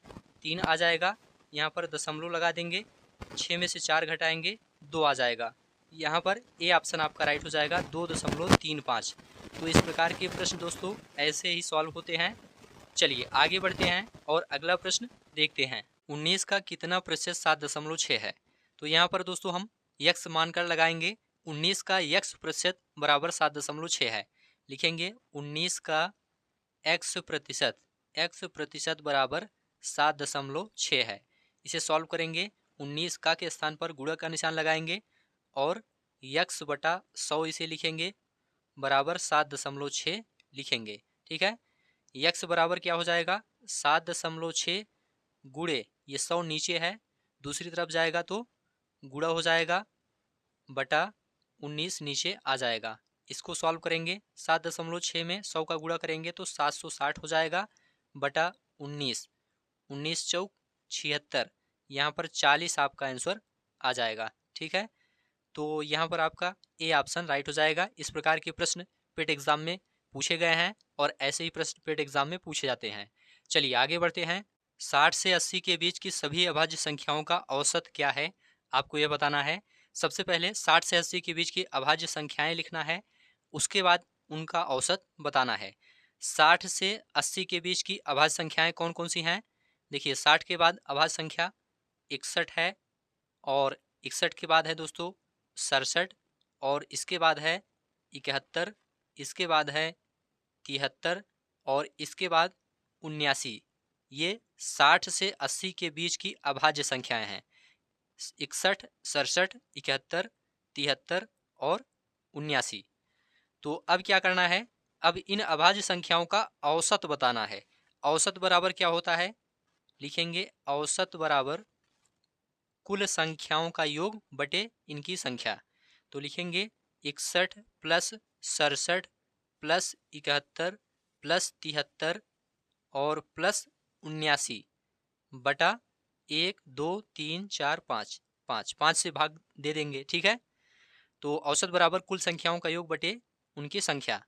3 आ जाएगा। यहाँ पर दशमलव लगा देंगे, 6 में से 4 घटाएंगे 2 आ जाएगा। यहाँ पर ए ऑप्शन आपका राइट हो जाएगा 2.35। तो इस प्रकार के प्रश्न दोस्तों ऐसे ही सॉल्व होते हैं। चलिए आगे बढ़ते हैं और अगला प्रश्न देखते हैं। 19 का कितना प्रतिशत 7.6 है। तो यहाँ पर दोस्तों हम यक्स मानकर लगाएंगे। 19 का यक्स प्रतिशत बराबर 7.6 है। लिखेंगे 19 का एक्स प्रतिशत बराबर 7.6 है। इसे सॉल्व करेंगे। 19 का के स्थान पर गुणा का निशान लगाएंगे और यक्स बटा 100 इसे लिखेंगे बराबर 7.6 लिखेंगे, ठीक है। यक्स बराबर क्या हो जाएगा 7.6 गुणे ये 100 नीचे है, दूसरी तरफ जाएगा तो गुणा हो जाएगा बटा 19 नीचे आ जाएगा। इसको सॉल्व करेंगे। 7.6 में 100 का गुणा करेंगे तो 760 हो जाएगा बटा 19, 19 चौक 76, यहाँ पर 40 आपका आंसर आ जाएगा। ठीक है, तो यहाँ पर आपका ए ऑप्शन राइट हो जाएगा। इस प्रकार के प्रश्न पेट एग्जाम में पूछे गए हैं और ऐसे ही प्रश्न पेट एग्जाम में पूछे जाते हैं। चलिए आगे बढ़ते हैं। 60 से 80 के बीच की सभी अभाज्य संख्याओं का औसत क्या है, आपको यह बताना है। सबसे पहले 60 से 80 के बीच की अभाज्य संख्याएं लिखना है, उसके बाद उनका औसत बताना है। 60 से 80 के बीच की अभाज्य संख्याएं कौन कौन सी हैं? देखिए 60 के बाद अभाज्य संख्या 61 है, और 61 के बाद है दोस्तों 67, और इसके बाद है 71, इसके बाद है 73, और इसके बाद 79। ये 60 से 80 के बीच की अभाज्य संख्याएं हैं। 61, 67, 71, 73 और 79। तो अब क्या करना है, अब इन अभाज्य संख्याओं का औसत बताना है। औसत बराबर क्या होता है, लिखेंगे औसत बराबर कुल संख्याओं का योग बटे इनकी संख्या। तो लिखेंगे 61 प्लस 67 प्लस 71 प्लस 73 और प्लस 79 बटा 1 2 3 4 5, 5 से भाग दे देंगे। ठीक है, तो औसत बराबर कुल संख्याओं का योग बटे उनकी संख्या।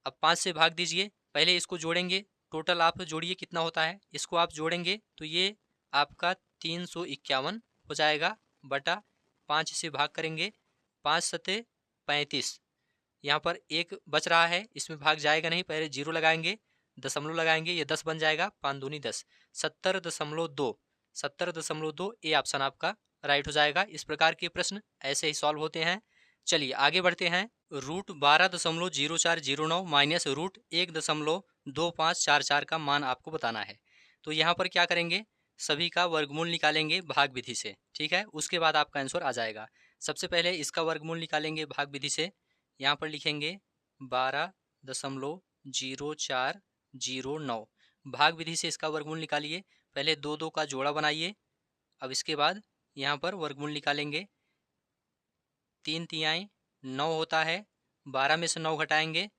अब 5 से भाग दीजिए, पहले इसको जोड़ेंगे, टोटल आप जोड़िए कितना होता है, इसको आप जोड़ेंगे तो ये आपका 351 हो जाएगा, बटा 5 से भाग करेंगे, 5 सते 35, यहाँ पर एक बच रहा है, इसमें भाग जाएगा नहीं, पहले जीरो लगाएंगे, दशमलव लगाएंगे, ये 10 बन जाएगा, 5 दूनी 10, 70.2, 70.2 ए ऑप्शन आपका राइट हो जाएगा। इस प्रकार के प्रश्न ऐसे ही सॉल्व होते हैं। चलिए आगे बढ़ते हैं। रूट 12.0409 माइनस रूट 1.2544 का मान आपको बताना है। तो यहाँ पर क्या करेंगे, सभी का वर्गमूल निकालेंगे भाग विधि से। ठीक है, उसके बाद आपका आंसर आ जाएगा। सबसे पहले इसका वर्गमूल निकालेंगे भाग विधि से। यहाँ पर लिखेंगे 12.0409, भाग विधि से इसका वर्गमूल निकालिए। पहले दो दो का जोड़ा बनाइए, अब इसके बाद यहाँ पर वर्गमूल निकालेंगे। 3 तिहाई 9 होता है, 12 में से 9 घटाएंगे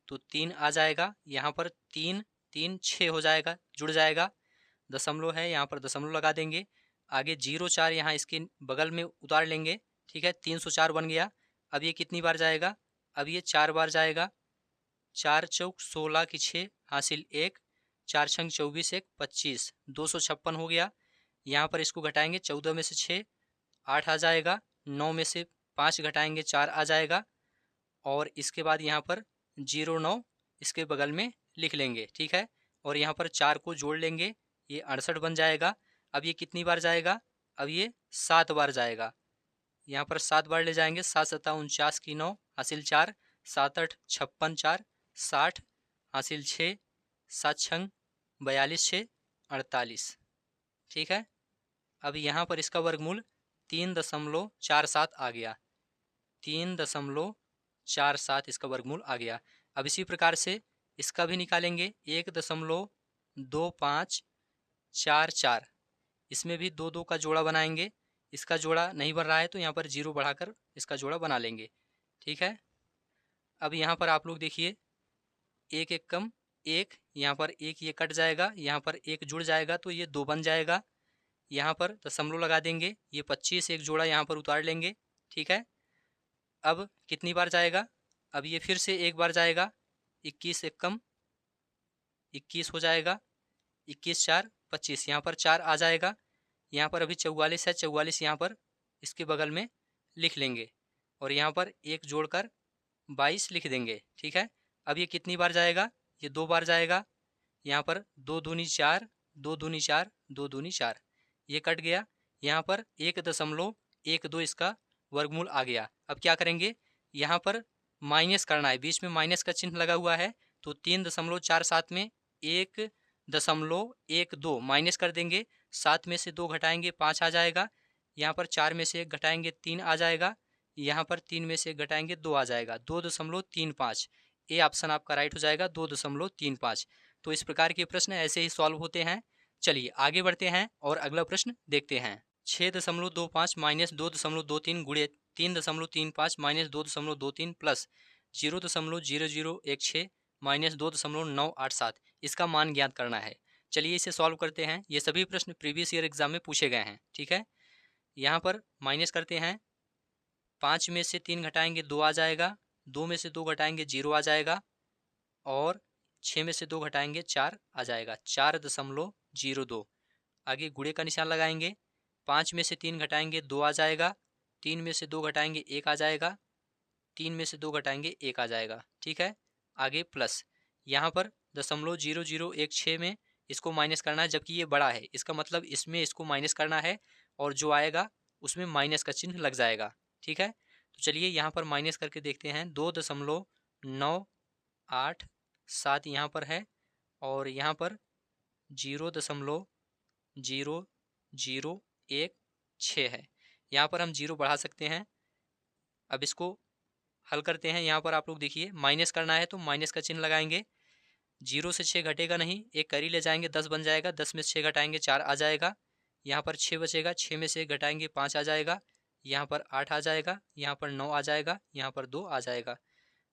तो 3 आ जाएगा, यहाँ पर 3 3 6 हो जाएगा, जुड़ जाएगा। दशमलव है, यहाँ पर दशमलव लगा देंगे। आगे 04 यहाँ इसके बगल में उतार लेंगे। ठीक है, 304 बन गया। अब ये कितनी बार जाएगा, अब ये 4 बार जाएगा। 4 चौक 16 की 6 हासिल 1, 4 छंग 24 1 25, 256 हो गया। यहाँ पर इसको घटाएंगे, 14 में से 6 8 आ जाएगा, 9 में से 5 घटाएंगे 4 आ जाएगा, और इसके बाद यहाँ पर 09 इसके बगल में लिख लेंगे। ठीक है, और यहाँ पर 4 को जोड़ लेंगे, ये 68 बन जाएगा। अब ये कितनी बार जाएगा, अब ये 7 बार जाएगा। यहाँ पर 7 बार ले जाएंगे, 7 सत्ता 49 की 9 हासिल 4, 7 8 56 4 60 हासिल 6, 7 छंग 42 6 48। ठीक है, अब यहाँ पर इसका वर्गमूल 3.47 आ गया, 3.47 इसका वर्गमूल आ गया। अब इसी प्रकार से इसका भी निकालेंगे, 1.2544, इसमें भी दो दो का जोड़ा बनाएंगे। इसका जोड़ा नहीं बन रहा है तो यहाँ पर जीरो बढ़ाकर इसका जोड़ा बना लेंगे। ठीक है, अब यहाँ पर आप लोग देखिए, एक एक कम एक, यहाँ पर एक ये कट जाएगा, यहाँ पर एक जुड़ जाएगा तो ये 2 बन जाएगा। यहाँ पर दशमलव लगा देंगे, ये 25 एक जोड़ा यहाँ पर उतार लेंगे। ठीक है, अब कितनी बार जाएगा, अब ये फिर से एक बार जाएगा, 21 एक कम 21 हो जाएगा, 21 4 25, यहाँ पर 4 आ जाएगा। यहाँ पर अभी 44 है, 44 यहाँ पर इसके बगल में लिख लेंगे, और यहाँ पर एक जोड़कर 22 लिख देंगे। ठीक है, अब ये कितनी बार जाएगा, ये 2 बार जाएगा। यहाँ पर 2 दूनी 4, 2 दूनी 4, 2 दूनी 4, ये कट गया। यहाँ पर 1.12 इसका वर्गमूल आ गया। अब क्या करेंगे, यहाँ पर माइनस करना है, बीच में माइनस का चिन्ह लगा हुआ है, तो 3.47 में 1.12 माइनस कर देंगे। 7 में से 2 घटाएंगे 5 आ जाएगा। यहाँ पर 4 में से 1 घटाएंगे 3 आ जाएगा। यहाँ पर 3 में से घटाएंगे 2 आ जाएगा, 2.35। ए ऑप्शन आपका राइट हो जाएगा, 2.35। तो इस प्रकार के प्रश्न ऐसे ही सॉल्व होते हैं। चलिए आगे बढ़ते हैं और अगला प्रश्न देखते हैं। 6.25 माइनस 2.23 गुणे 3.35 माइनस 2.23 प्लस 0.0016 माइनस 2.987, इसका मान ज्ञात करना है। चलिए इसे सॉल्व करते हैं। ये सभी प्रश्न प्रीवियस ईयर एग्जाम में पूछे गए हैं, ठीक है। यहाँ पर माइनस करते हैं, 5 में से 3 घटाएंगे 2 आ जाएगा, 2 में से 2 घटाएंगे 0 आ जाएगा, और 6 में से 2 घटाएंगे 4 आ जाएगा, 4.02। आगे गुणे का निशान लगाएंगे, 5 में से 3 घटाएंगे 2 आ जाएगा, 3 में से 2 घटाएंगे 1 आ जाएगा, 3 में से 2 घटाएंगे 1 आ जाएगा, ठीक है। आगे प्लस, यहाँ पर 0.0016 में इसको माइनस करना है, जबकि ये बड़ा है, इसका मतलब इसमें इसको माइनस करना है और जो आएगा उसमें माइनस का चिन्ह लग जाएगा, ठीक है। तो चलिए यहाँ पर माइनस करके देखते हैं, 2.987 यहाँ पर है और यहाँ पर 0.0016 है। यहाँ पर हम 0 बढ़ा सकते हैं। अब इसको हल करते हैं। यहाँ पर आप लोग देखिए, माइनस करना है तो माइनस का चिन्ह लगाएंगे, 0 से 6 घटेगा नहीं, एक करी ले जाएंगे 10 बन जाएगा, 10 में से 6 घटाएंगे 4 आ जाएगा, यहाँ पर 6 बचेगा, 6 में से घटाएंगे 5 आ जाएगा, यहाँ पर 8 आ जाएगा, यहाँ पर 9 आ जाएगा, यहाँ पर 2 आ जाएगा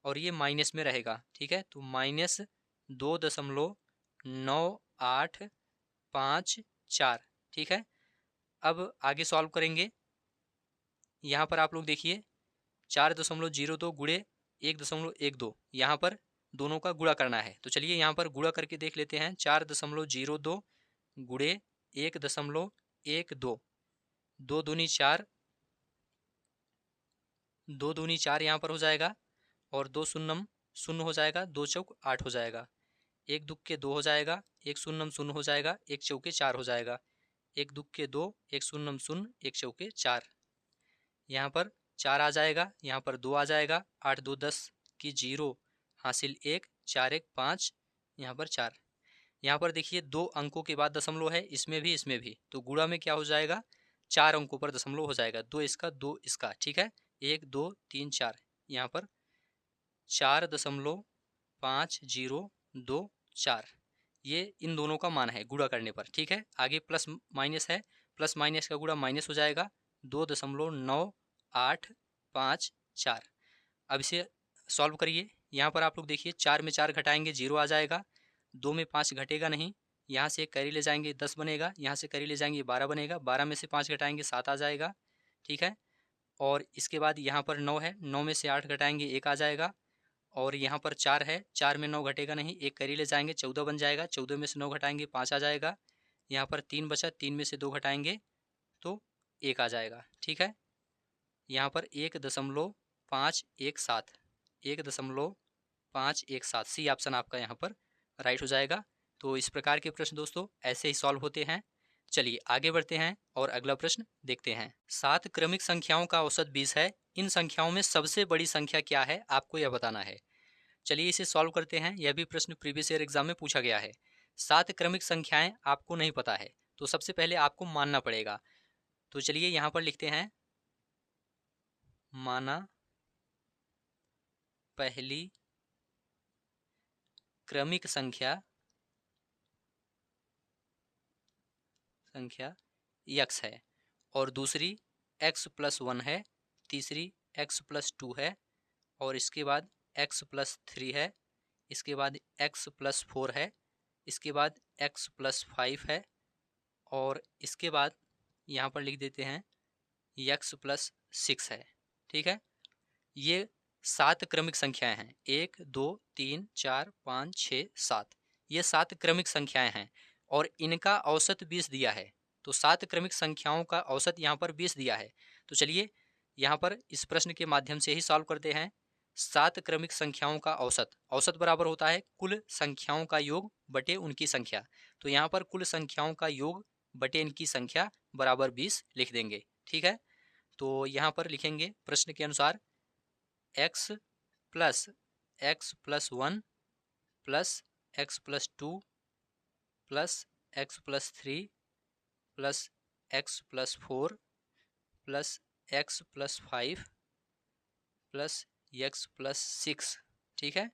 और ये माइनस में रहेगा, ठीक है। तो -2.9854, ठीक है। अब आगे सॉल्व करेंगे। यहाँ पर आप लोग देखिए 4.02 गुणे 1.12, यहाँ पर दोनों का गुणा करना है। तो चलिए यहाँ पर गुणा करके देख लेते हैं, 4.02 गुणे 1.12, 2 दूनी 4, 2 दूनी 4 यहाँ पर हो जाएगा और 2 शून्यम शून्य हो जाएगा, 2 चौक 8 हो जाएगा, 1 दुक्के 2 हो जाएगा, 1 शून्यम शून्य हो जाएगा, 1 चौके 4 हो जाएगा, 1 दुक्के 2, 1 शून्यम शून्य, 1 चौके 4, यहाँ पर 4 आ जाएगा, यहाँ पर 2 आ जाएगा, 8 2 10 की 0 हासिल 1, 4 1 5, यहाँ पर 4। यहाँ पर देखिए 2 अंकों के बाद दशमलव है, इसमें भी, तो गुणा में क्या हो जाएगा, 4 अंकों पर दशमलव हो जाएगा, 2 इसका 2 इसका, ठीक है। 1 2 3 4, यहाँ पर 4.5024, ये इन दोनों का मान है गुणा करने पर, ठीक है। आगे प्लस माइनस है, प्लस माइनस का गुणा माइनस हो जाएगा, 2.9854। अब इसे सॉल्व करिए। यहाँ पर आप लोग देखिए, 4 में 4 घटाएंगे 0 आ जाएगा, 2 में 5 घटेगा नहीं, यहाँ से कैरी ले जाएंगे 10 बनेगा, यहाँ से कैरी ले जाएंगे 12 बनेगा, 12 में से 5 घटाएंगे 7 आ जाएगा, ठीक है। और इसके बाद यहाँ पर 9 है, 9 में से 8 घटाएंगे 1 आ जाएगा, और यहाँ पर 4 है, 4 में 9 घटेगा नहीं, एक कैरी ले जाएंगे 14 बन जाएगा, 14 में से 9 घटाएंगे 5 आ जाएगा, यहाँ पर 3 बचा, 3 में से 2 घटाएंगे तो 1 आ जाएगा, ठीक है। यहाँ पर 1.517, 1.517, सी ऑप्शन आपका यहाँ पर राइट हो जाएगा। तो इस प्रकार के प्रश्न दोस्तों ऐसे ही सॉल्व होते हैं। चलिए आगे बढ़ते हैं और अगला प्रश्न देखते हैं। 7 क्रमिक संख्याओं का औसत 20 है, इन संख्याओं में सबसे बड़ी संख्या क्या है, आपको यह बताना है। चलिए इसे सॉल्व करते हैं। यह भी प्रश्न प्रीवियस ईयर एग्जाम में पूछा गया है। 7 क्रमिक संख्याएं आपको नहीं पता है, तो सबसे पहले आपको मानना पड़ेगा। तो चलिए यहाँ पर लिखते हैं, माना पहली क्रमिक संख्या x है, और दूसरी x+1 है, तीसरी x+2 है, और इसके बाद x+3 है, इसके बाद x+4 है, इसके बाद x+5 है, और इसके बाद यहाँ पर लिख देते हैं x+6 है, ठीक है। ये 7 क्रमिक संख्याएं हैं, 1 2 3 4 5 6 7, ये 7 क्रमिक संख्याएं हैं और इनका औसत 20 दिया है। तो 7 क्रमिक संख्याओं का औसत यहाँ पर 20 दिया है। तो चलिए यहाँ पर इस प्रश्न के माध्यम से ही सॉल्व करते हैं। 7 क्रमिक संख्याओं का औसत बराबर होता है कुल संख्याओं का योग बटे उनकी संख्या। तो यहाँ पर कुल संख्याओं का योग बटे इनकी संख्या बराबर 20 लिख देंगे, ठीक है। तो यहाँ पर लिखेंगे प्रश्न के अनुसार x+1 plus x+2 plus x+3 plus x+4 plus x+5 plus x+6, ठीक है,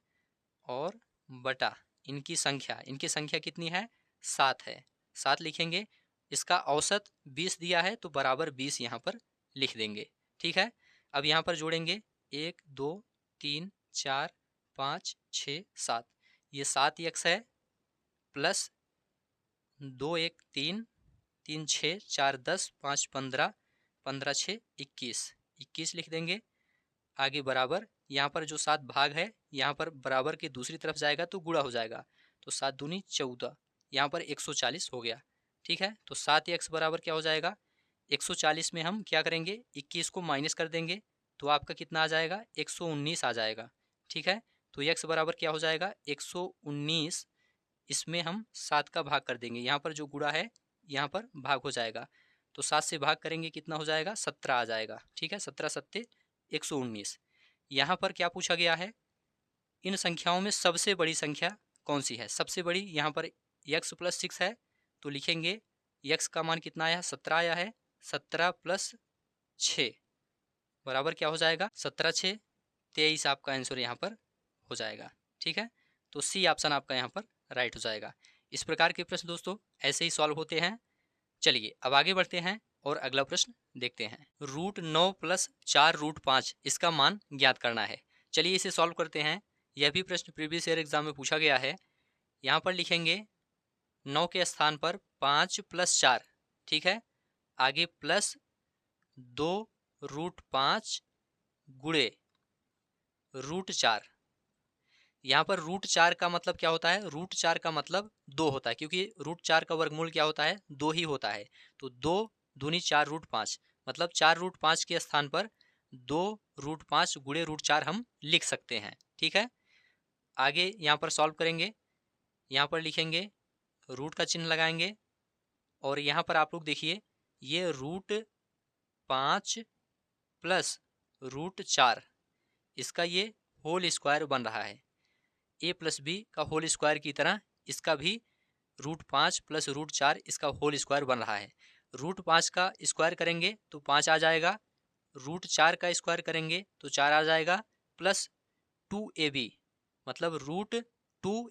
और बटा इनकी संख्या कितनी है, 7 है, 7 लिखेंगे। इसका औसत 20 दिया है तो बराबर 20 यहाँ पर लिख देंगे, ठीक है। अब यहाँ पर जोड़ेंगे 1 2 3 4 5 6 7, ये 7x है प्लस 2 1 3, 3 6, 4 10, 5 15, 15 6 21, 21 लिख देंगे। आगे बराबर, यहाँ पर जो 7 भाग है यहाँ पर बराबर के दूसरी तरफ जाएगा तो गुणा हो जाएगा, तो 7 दूनी 14, यहाँ पर 140 हो गया। ठीक है, तो 7x बराबर क्या हो जाएगा, 140 में हम क्या करेंगे, 21 को माइनस कर देंगे तो आपका कितना आ जाएगा, 119 आ जाएगा। ठीक है, तो x बराबर क्या हो जाएगा, 119, इसमें हम 7 का भाग कर देंगे, यहाँ पर जो गुणा है यहाँ पर भाग हो जाएगा, तो 7 से भाग करेंगे कितना हो जाएगा, 17 आ जाएगा। ठीक है, 17 सत्ते 119। यहाँ पर क्या पूछा गया है, इन संख्याओं में सबसे बड़ी संख्या कौन सी है, सबसे बड़ी यहाँ पर x + 6 है, तो लिखेंगे x का मान कितना आया, 17 आया है, 17 + 6 बराबर क्या हो जाएगा, 17 6 23 आपका आंसर यहाँ पर हो जाएगा। ठीक है, तो सी ऑप्शन आपका यहाँ पर राइट हो जाएगा। इस प्रकार के प्रश्न दोस्तों ऐसे ही सॉल्व होते हैं। चलिए अब आगे बढ़ते हैं और अगला प्रश्न देखते हैं। √9 + 4 √5 इसका मान ज्ञात करना है। चलिए इसे सॉल्व करते हैं। यह भी प्रश्न प्रीवियस ईयर एग्जाम में पूछा गया है। यहाँ पर लिखेंगे 9 के स्थान पर 5 + 4, ठीक है, आगे प्लस 2 √5 गुणे √4। यहाँ पर √4 का मतलब क्या होता है, √4 का मतलब 2 होता है, क्योंकि √4 का वर्गमूल क्या होता है, 2 ही होता है। तो 2 दूनी 4 √5, मतलब 4 √5 के स्थान पर 2 √5 गुणे √4 हम लिख सकते हैं। ठीक है, आगे यहाँ पर सॉल्व करेंगे। यहाँ पर लिखेंगे, रूट का चिन्ह लगाएंगे और यहाँ पर आप लोग देखिए ये √5 + √4 इसका ये होल स्क्वायर बन रहा है। a + b का होल स्क्वायर की तरह इसका भी √5 + √4 इसका होल स्क्वायर बन रहा है। √5 का स्क्वायर करेंगे तो 5 आ जाएगा, √4 का स्क्वायर करेंगे तो 4 आ जाएगा, प्लस 2ab मतलब √2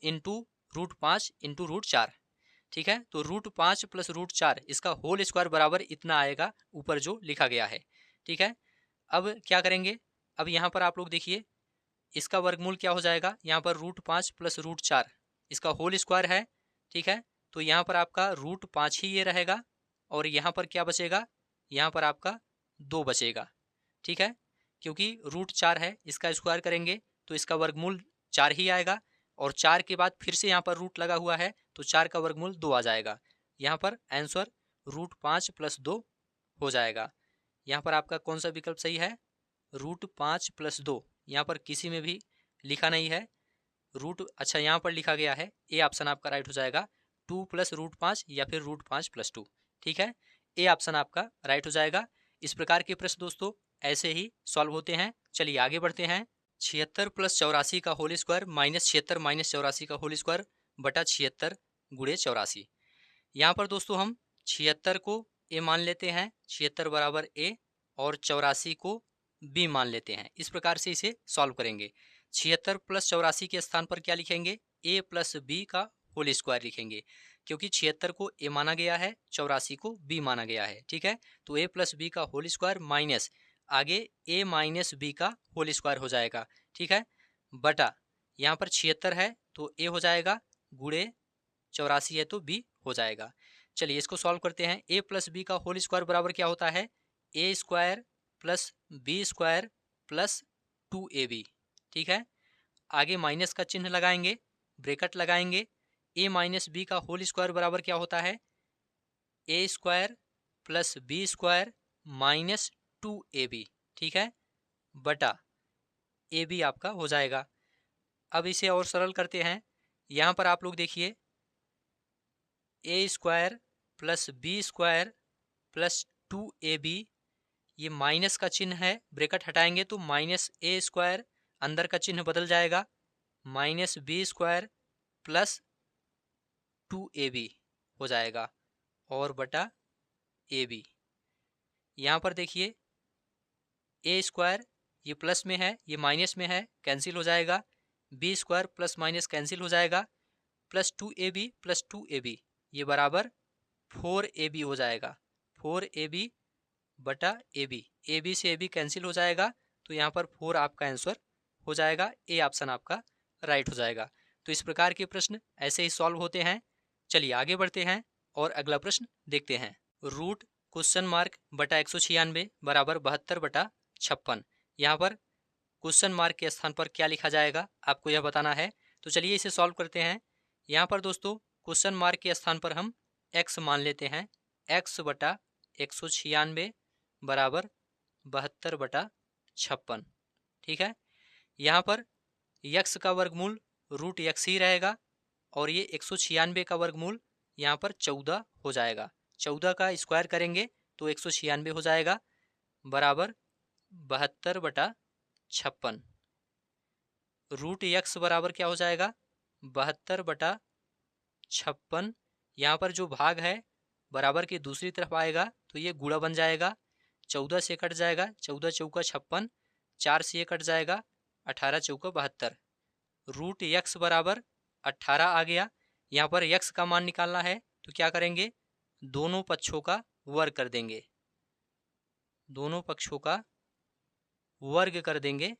× √5 × √4। ठीक है, तो √5 + √4 इसका होल स्क्वायर बराबर इतना आएगा ऊपर जो लिखा गया है। ठीक है, अब क्या करेंगे, अब यहाँ पर आप लोग देखिए इसका वर्गमूल क्या हो जाएगा, यहाँ पर √5 + √4 इसका होल स्क्वायर है। ठीक है, तो यहाँ पर आपका √5 ही ये रहेगा और यहाँ पर क्या बचेगा, यहाँ पर आपका 2 बचेगा। ठीक है, क्योंकि √4 है इसका स्क्वायर करेंगे तो इसका वर्गमूल 4 ही आएगा और 4 के बाद फिर से यहाँ पर रूट लगा हुआ है तो 4 का वर्गमूल 2 आ जाएगा। यहाँ पर आंसर √5 + 2 हो जाएगा। यहाँ पर आपका कौन सा विकल्प सही है, √5 + 2, यहाँ पर किसी में भी लिखा नहीं है अच्छा यहाँ पर लिखा गया है, ए ऑप्शन आपका राइट हो जाएगा, 2 + √5 या फिर √5 + 2। ठीक है, ए ऑप्शन आपका राइट हो जाएगा। इस प्रकार के प्रश्न दोस्तों ऐसे ही सॉल्व होते हैं। चलिए आगे बढ़ते हैं। 76 + 84 का होल स्क्वायर -76 - 84 का होल स्क्वायर बटा 76 गुणे 84। यहाँ पर दोस्तों हम 76 को ए मान लेते हैं, 76 बराबर ए, और 84 को बी मान लेते हैं। इस प्रकार से इसे सॉल्व करेंगे। 76 + 84 के स्थान पर क्या लिखेंगे, a + b का होल स्क्वायर लिखेंगे, क्योंकि 76 को a माना गया है, 84 को b माना गया है। ठीक है, तो a + b का होल स्क्वायर माइनस आगे a - b का होल स्क्वायर हो जाएगा। ठीक है, बटा यहाँ पर 76 है तो a हो जाएगा, गुणे 84 है तो b हो जाएगा। चलिए इसको सॉल्व करते हैं। a + b का होल स्क्वायर बराबर क्या होता है, a² + b² + 2ab। ठीक है, आगे माइनस का चिन्ह लगाएंगे, ब्रैकेट लगाएंगे। a - b का होल स्क्वायर बराबर क्या होता है, a² + b² - 2ab। ठीक है, बटा ab आपका हो जाएगा। अब इसे और सरल करते हैं। यहाँ पर आप लोग देखिए a² + b² + 2ab, ये माइनस का चिन्ह है, ब्रैकेट हटाएंगे तो -a² अंदर का चिन्ह बदल जाएगा, -b² + 2ab हो जाएगा और बटा ab। यहाँ पर देखिए a² ये प्लस में है, ये माइनस में है, कैंसिल हो जाएगा, b² प्लस माइनस कैंसिल हो जाएगा, प्लस 2ab + 2ab ये बराबर 4ab हो जाएगा, 4ab बटा ab। ab से ab कैंसिल हो जाएगा तो यहाँ पर 4 आपका आंसर हो जाएगा, ए ऑप्शन आपका राइट हो जाएगा। तो इस प्रकार के प्रश्न ऐसे ही सॉल्व होते हैं। चलिए आगे बढ़ते हैं। और अगला प्रश्न देखते हैं। रूट क्वेश्चन मार्क बटा 196 बराबर 72 बटा 56। यहाँ पर क्वेश्चन मार्क के स्थान पर क्या लिखा जाएगा आपको यह बताना है। तो चलिए इसे सॉल्व करते हैं। यहाँ पर दोस्तों क्वेश्चन मार्क के स्थान पर हम x मान लेते हैं। x बटा 196 बराबर 72 बटा 56। ठीक है, यहाँ पर x का वर्गमूल रूट x ही रहेगा और ये 196 का वर्गमूल यहाँ पर 14 हो जाएगा। 14 का स्क्वायर करेंगे तो 196 हो जाएगा बराबर 72 बटा 56। रूट x बराबर क्या हो जाएगा 72 बटा 56। यहाँ पर जो भाग है बराबर की दूसरी तरफ आएगा तो ये गुणा बन जाएगा। 14 से कट जाएगा, 14 चौका 56, 4 से ये कट जाएगा, 18 चौका 72। रूट x बराबर 18 आ गया। यहाँ पर x का मान निकालना है तो क्या करेंगे, दोनों पक्षों का वर्ग कर देंगे। दोनों पक्षों का वर्ग कर देंगे।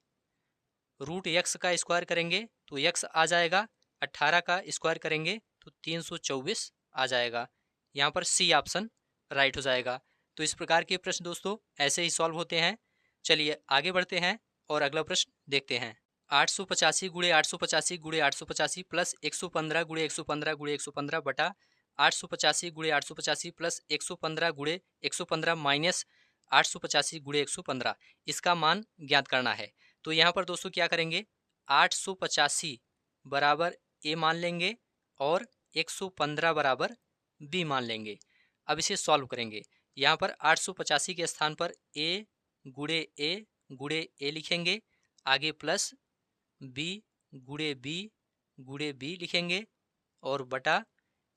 रूट x का स्क्वायर करेंगे तो x आ जाएगा, 18 का स्क्वायर करेंगे तो 324 आ जाएगा। यहाँ पर सी ऑप्शन राइट हो जाएगा। तो इस प्रकार के प्रश्न दोस्तों ऐसे ही सॉल्व होते हैं। चलिए आगे बढ़ते हैं और अगला प्रश्न देखते हैं। 885 गुणे 885 गुणे 885 प्लस 115 गुणे 115 गुणे 115 बटा 885 गुणे 885 प्लस 115 गुणे 115 माइनस 885 गुणे 115, इसका मान ज्ञात करना है। तो यहाँ पर दोस्तों क्या करेंगे, 885 बराबर ए मान लेंगे और 115 बराबर बी मान लेंगे। अब इसे सॉल्व करेंगे। यहाँ पर 885 के स्थान पर ए गुणे ए लिखेंगे, आगे प्लस बी गुणे बी लिखेंगे और बटा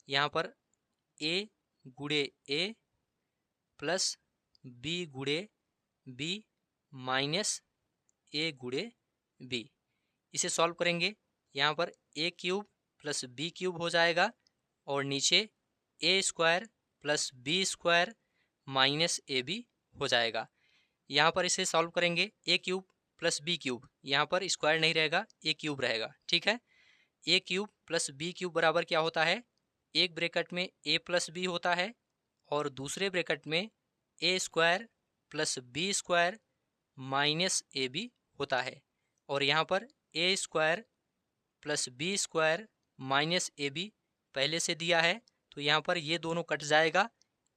यहाँ पर ए गुणे ए प्लस बी गुणे बी माइनस ए गुणे बी। इसे सॉल्व करेंगे। यहाँ पर A cube plus B cube हो जाएगा और नीचे A square plus B square minus A B हो जाएगा। यहाँ पर इसे सॉल्व करेंगे। A cube plus B cube, यहाँ पर स्क्वायर नहीं रहेगा, ए क्यूब रहेगा। ठीक है, ए क्यूब प्लस बी क्यूब बराबर क्या होता है, एक ब्रैकेट में ए प्लस बी होता है और दूसरे ब्रैकेट में A square plus B square minus A B होता है। और यहाँ पर A square plus B square minus A B पहले से दिया है तो यहाँ पर ये दोनों कट जाएगा,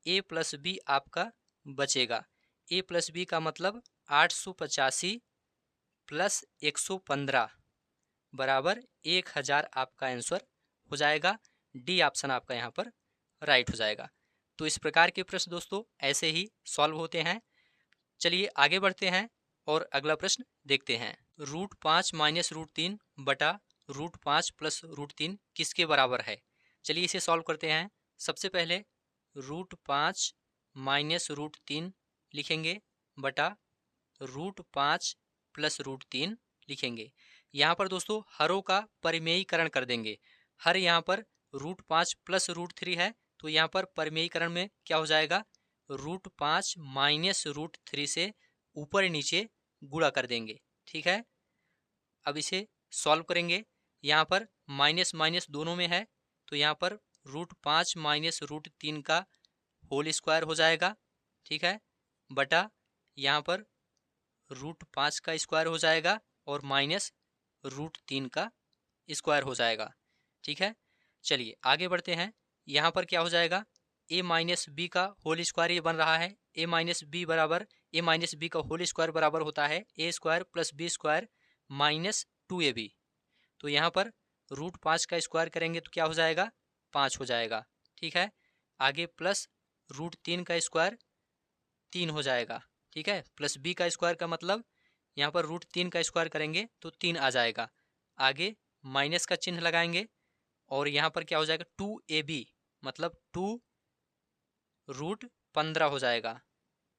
ए प्लस बी आपका बचेगा। ए प्लस बी का मतलब 885 प्लस 115 बराबर 1000 आपका आंसर हो जाएगा। डी ऑप्शन आपका यहाँ पर राइट हो जाएगा। तो इस प्रकार के प्रश्न दोस्तों ऐसे ही सॉल्व होते हैं। चलिए आगे बढ़ते हैं और अगला प्रश्न देखते हैं। रूट 5 माइनस रूट 3 बटा रूट 5 प्लस रूट 3 किसके बराबर है। चलिए इसे सॉल्व करते हैं। सबसे पहले रूट 5 माइनस रूट 3 लिखेंगे बटा रूट 5 प्लस रूट 3 लिखेंगे। यहाँ पर दोस्तों हरों का परिमेयीकरण कर देंगे। हर यहाँ पर रूट 5 प्लस रूट 3 है तो यहाँ पर परिमेयीकरण में क्या हो जाएगा, रूट 5 माइनस रूट 3 से ऊपर नीचे गुणा कर देंगे। ठीक है, अब इसे सॉल्व करेंगे। यहाँ पर माइनस माइनस दोनों में है तो यहाँ पर रूट 5 माइनस रूट 3 का होल स्क्वायर हो जाएगा। ठीक है, बटा यहाँ पर रूट 5 का स्क्वायर हो जाएगा और माइनस रूट 3 का स्क्वायर हो जाएगा। ठीक है, चलिए आगे बढ़ते हैं। यहाँ पर क्या हो जाएगा, ए माइनस बी का होल स्क्वायर ये बन रहा है। ए माइनस बी बराबर ए माइनस बी का होल स्क्वायर बराबर होता है A square plus B square minus 2ab। तो यहाँ पर रूट 5 का स्क्वायर करेंगे तो क्या हो जाएगा, 5 हो जाएगा। ठीक है, आगे प्लस रूट 3 का स्क्वायर 3 हो जाएगा। ठीक है, प्लस बी का स्क्वायर का मतलब यहाँ पर रूट 3 का स्क्वायर करेंगे तो 3 आ जाएगा। आगे माइनस का चिन्ह लगाएंगे और यहाँ पर क्या हो जाएगा, 2ab मतलब 2 रूट 15 हो जाएगा।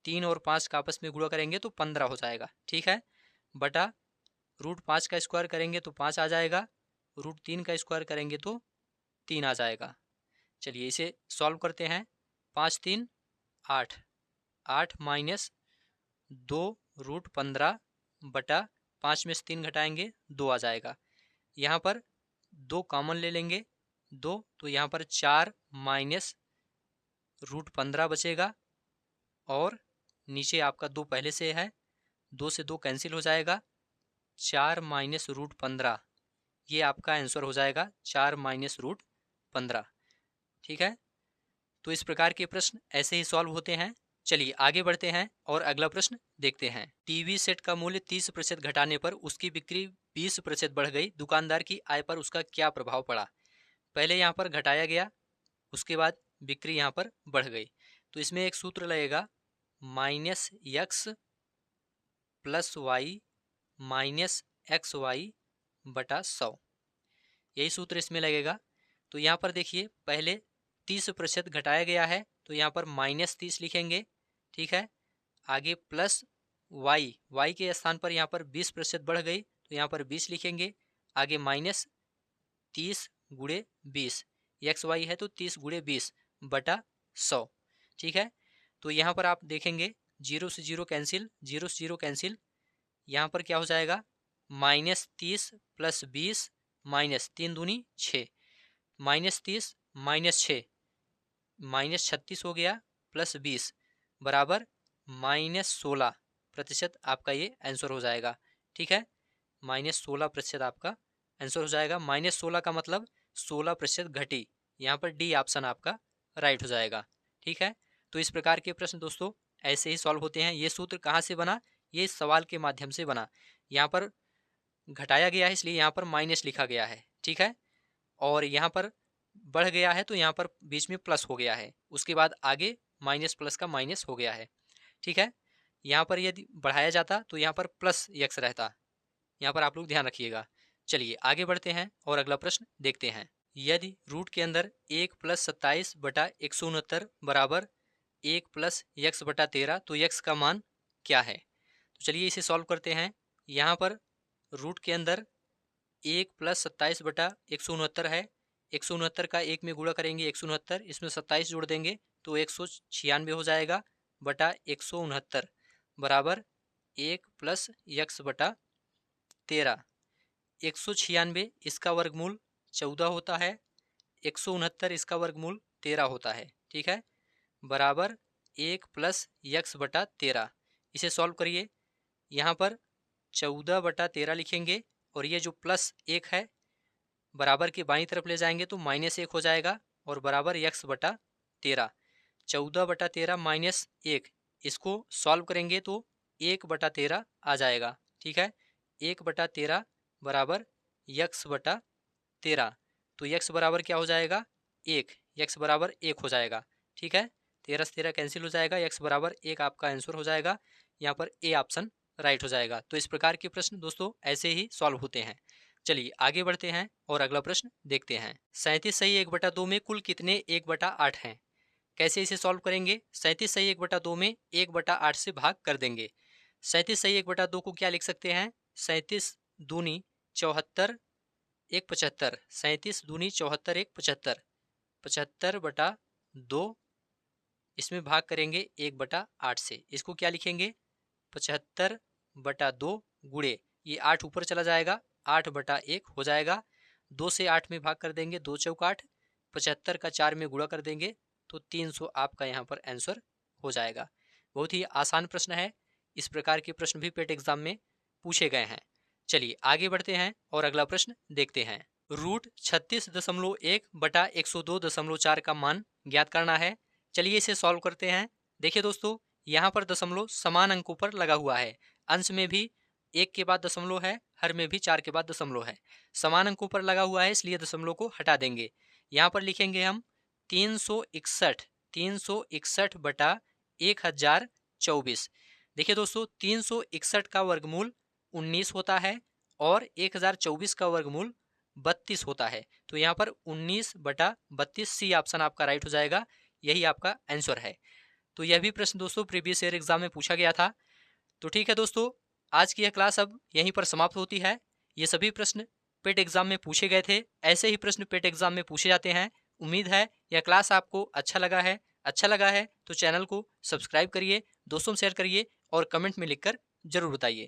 3 और 5 का आपस में गुणा करेंगे तो 15 हो जाएगा। ठीक है, बटा रूट 5 का स्क्वायर करेंगे तो 5 आ जाएगा, रूट 3 का स्क्वायर करेंगे तो 3 आ जाएगा। चलिए इसे सॉल्व करते हैं। 5 3 8, 8 माइनस 2 रूट 15 बटा 5 में से 3 घटाएंगे 2 आ जाएगा। यहाँ पर 2 कॉमन ले लेंगे 2, तो यहाँ पर 4 माइनस √15 बचेगा और नीचे आपका 2 पहले से है, 2 से 2 कैंसिल हो जाएगा, 4 माइनस √15, ये आपका आंसर हो जाएगा 4 माइनस √15। ठीक है, तो इस प्रकार के प्रश्न ऐसे ही सॉल्व होते हैं। चलिए आगे बढ़ते हैं और अगला प्रश्न देखते हैं। टीवी सेट का मूल्य 30% घटाने पर उसकी बिक्री 20% बढ़ गई, दुकानदार की आय पर उसका क्या प्रभाव पड़ा? पहले यहाँ पर घटाया गया, उसके बाद बिक्री यहाँ पर बढ़ गई, तो इसमें एक सूत्र लगेगा -x + y -xy बटा 100, यही सूत्र इसमें लगेगा। तो यहाँ पर देखिए पहले 30% घटाया गया है, तो यहाँ पर -30 लिखेंगे। ठीक है, आगे प्लस y के स्थान पर यहाँ पर 20% बढ़ गई, तो यहाँ पर 20 लिखेंगे, आगे -30 गुणे 20, xy है तो 30 गुणे 20 बटा 100। ठीक है, तो यहाँ पर आप देखेंगे 0 से 0 कैंसिल, 0 से 0 कैंसिल, यहाँ पर क्या हो जाएगा -30 + 20 -3 दूनी 6, -30 -6 -36 हो गया, प्लस 20 बराबर -16% आपका ये आंसर हो जाएगा। ठीक है, -16% आपका आंसर हो जाएगा। -16 का मतलब 16% घटी, यहाँ पर डी ऑप्शन आपका राइट हो जाएगा। ठीक है, तो इस प्रकार के प्रश्न दोस्तों ऐसे ही सॉल्व होते हैं। ये सूत्र कहाँ से बना? ये इस सवाल के माध्यम से बना। यहाँ पर घटाया गया है इसलिए यहाँ पर माइनस लिखा गया है। ठीक है, और यहाँ पर बढ़ गया है तो यहाँ पर बीच में प्लस हो गया है, उसके बाद आगे माइनस प्लस का माइनस हो गया है। ठीक है, यहाँ पर यदि बढ़ाया जाता तो यहाँ पर प्लस x रहता, यहाँ पर आप लोग ध्यान रखिएगा। चलिए आगे बढ़ते हैं और अगला प्रश्न देखते हैं। यदि रूट के अंदर 1 + 27 बटा 169 बराबर 1 + x बटा 13, तो x का मान क्या है? तो चलिए इसे सॉल्व करते हैं। यहाँ पर रूट के अंदर 1 + 27 बटा 169 है, 169 का 1 में गुणा करेंगे 169, इसमें 27 जोड़ देंगे तो 196 हो जाएगा बटा 169 बराबर 1 + x बटा 13। 196 इसका वर्गमूल 14 होता है, 169 इसका वर्गमूल 13 होता है। ठीक है, बराबर 1 + x बटा 13। इसे सॉल्व करिए, यहाँ पर 14 बटा 13 लिखेंगे और ये जो प्लस 1 है बराबर के बाईं तरफ ले जाएंगे तो -1 हो जाएगा और बराबर x बटा 13। 14 बटा 13 -1, इसको सॉल्व करेंगे तो 1 बटा 13 आ जाएगा। ठीक है, 1 बटा 13 बराबर x बटा 13, तो x बराबर क्या हो जाएगा 1, x बराबर 1 हो जाएगा। ठीक है, 13 से 13 कैंसिल हो जाएगा, x बराबर 1 आपका आंसर हो जाएगा। यहाँ पर ए ऑप्शन राइट हो जाएगा। तो इस प्रकार के प्रश्न दोस्तों ऐसे ही सॉल्व होते हैं। चलिए आगे बढ़ते हैं और अगला प्रश्न देखते हैं। 37 सही 1/2 में कुल कितने 1/8 हैं? कैसे इसे सॉल्व करेंगे? 37 सही 1/2 में 1/8 से भाग कर देंगे। 37 सही 1/2 को क्या लिख सकते हैं? 37 दूनी 74 1 75, 37 दूनी 74 1 75, 75/2 इसमें भाग करेंगे 1/8 से, इसको क्या लिखेंगे 75/2 गुणे ये 8 ऊपर चला जाएगा 8/1 हो जाएगा। 2 से 8 में भाग कर देंगे 2 चौक 8, 75 का 4 में गुणा कर देंगे तो 300 आपका यहाँ पर आंसर हो जाएगा। बहुत ही आसान प्रश्न है, इस प्रकार के प्रश्न भी पेट एग्जाम में पूछे गए हैं। चलिए आगे बढ़ते हैं और अगला प्रश्न देखते हैं। रूट 36.1 बटा 102.4 का मान ज्ञात करना है। चलिए इसे सॉल्व करते हैं। देखिए दोस्तों, यहाँ पर दशमलव समान अंकों पर लगा हुआ है, अंश में भी 1 के बाद दशमलव है, हर में भी 4 के बाद दशमलव है। समान अंकों पर लगा हुआ है इसलिए दशमलव को हटा देंगे। यहाँ पर लिखेंगे हम 361 बटा 1024। देखिए दोस्तों, 361 का वर्गमूल 19 होता है और 1024 का वर्गमूल 32 होता है, तो यहाँ पर 19/32 सी ऑप्शन आपका राइट हो जाएगा, यही आपका आंसर है। तो यह भी प्रश्न दोस्तों प्रीवियस ईयर एग्जाम में पूछा गया था। तो ठीक है दोस्तों, आज की यह क्लास अब यहीं पर समाप्त होती है। ये सभी प्रश्न पेट एग्जाम में पूछे गए थे, ऐसे ही प्रश्न पेट एग्जाम में पूछे जाते हैं। उम्मीद है यह क्लास आपको अच्छा लगा है। अच्छा लगा है तो चैनल को सब्सक्राइब करिए, दोस्तों में शेयर करिए और कमेंट में लिखकर जरूर बताइए।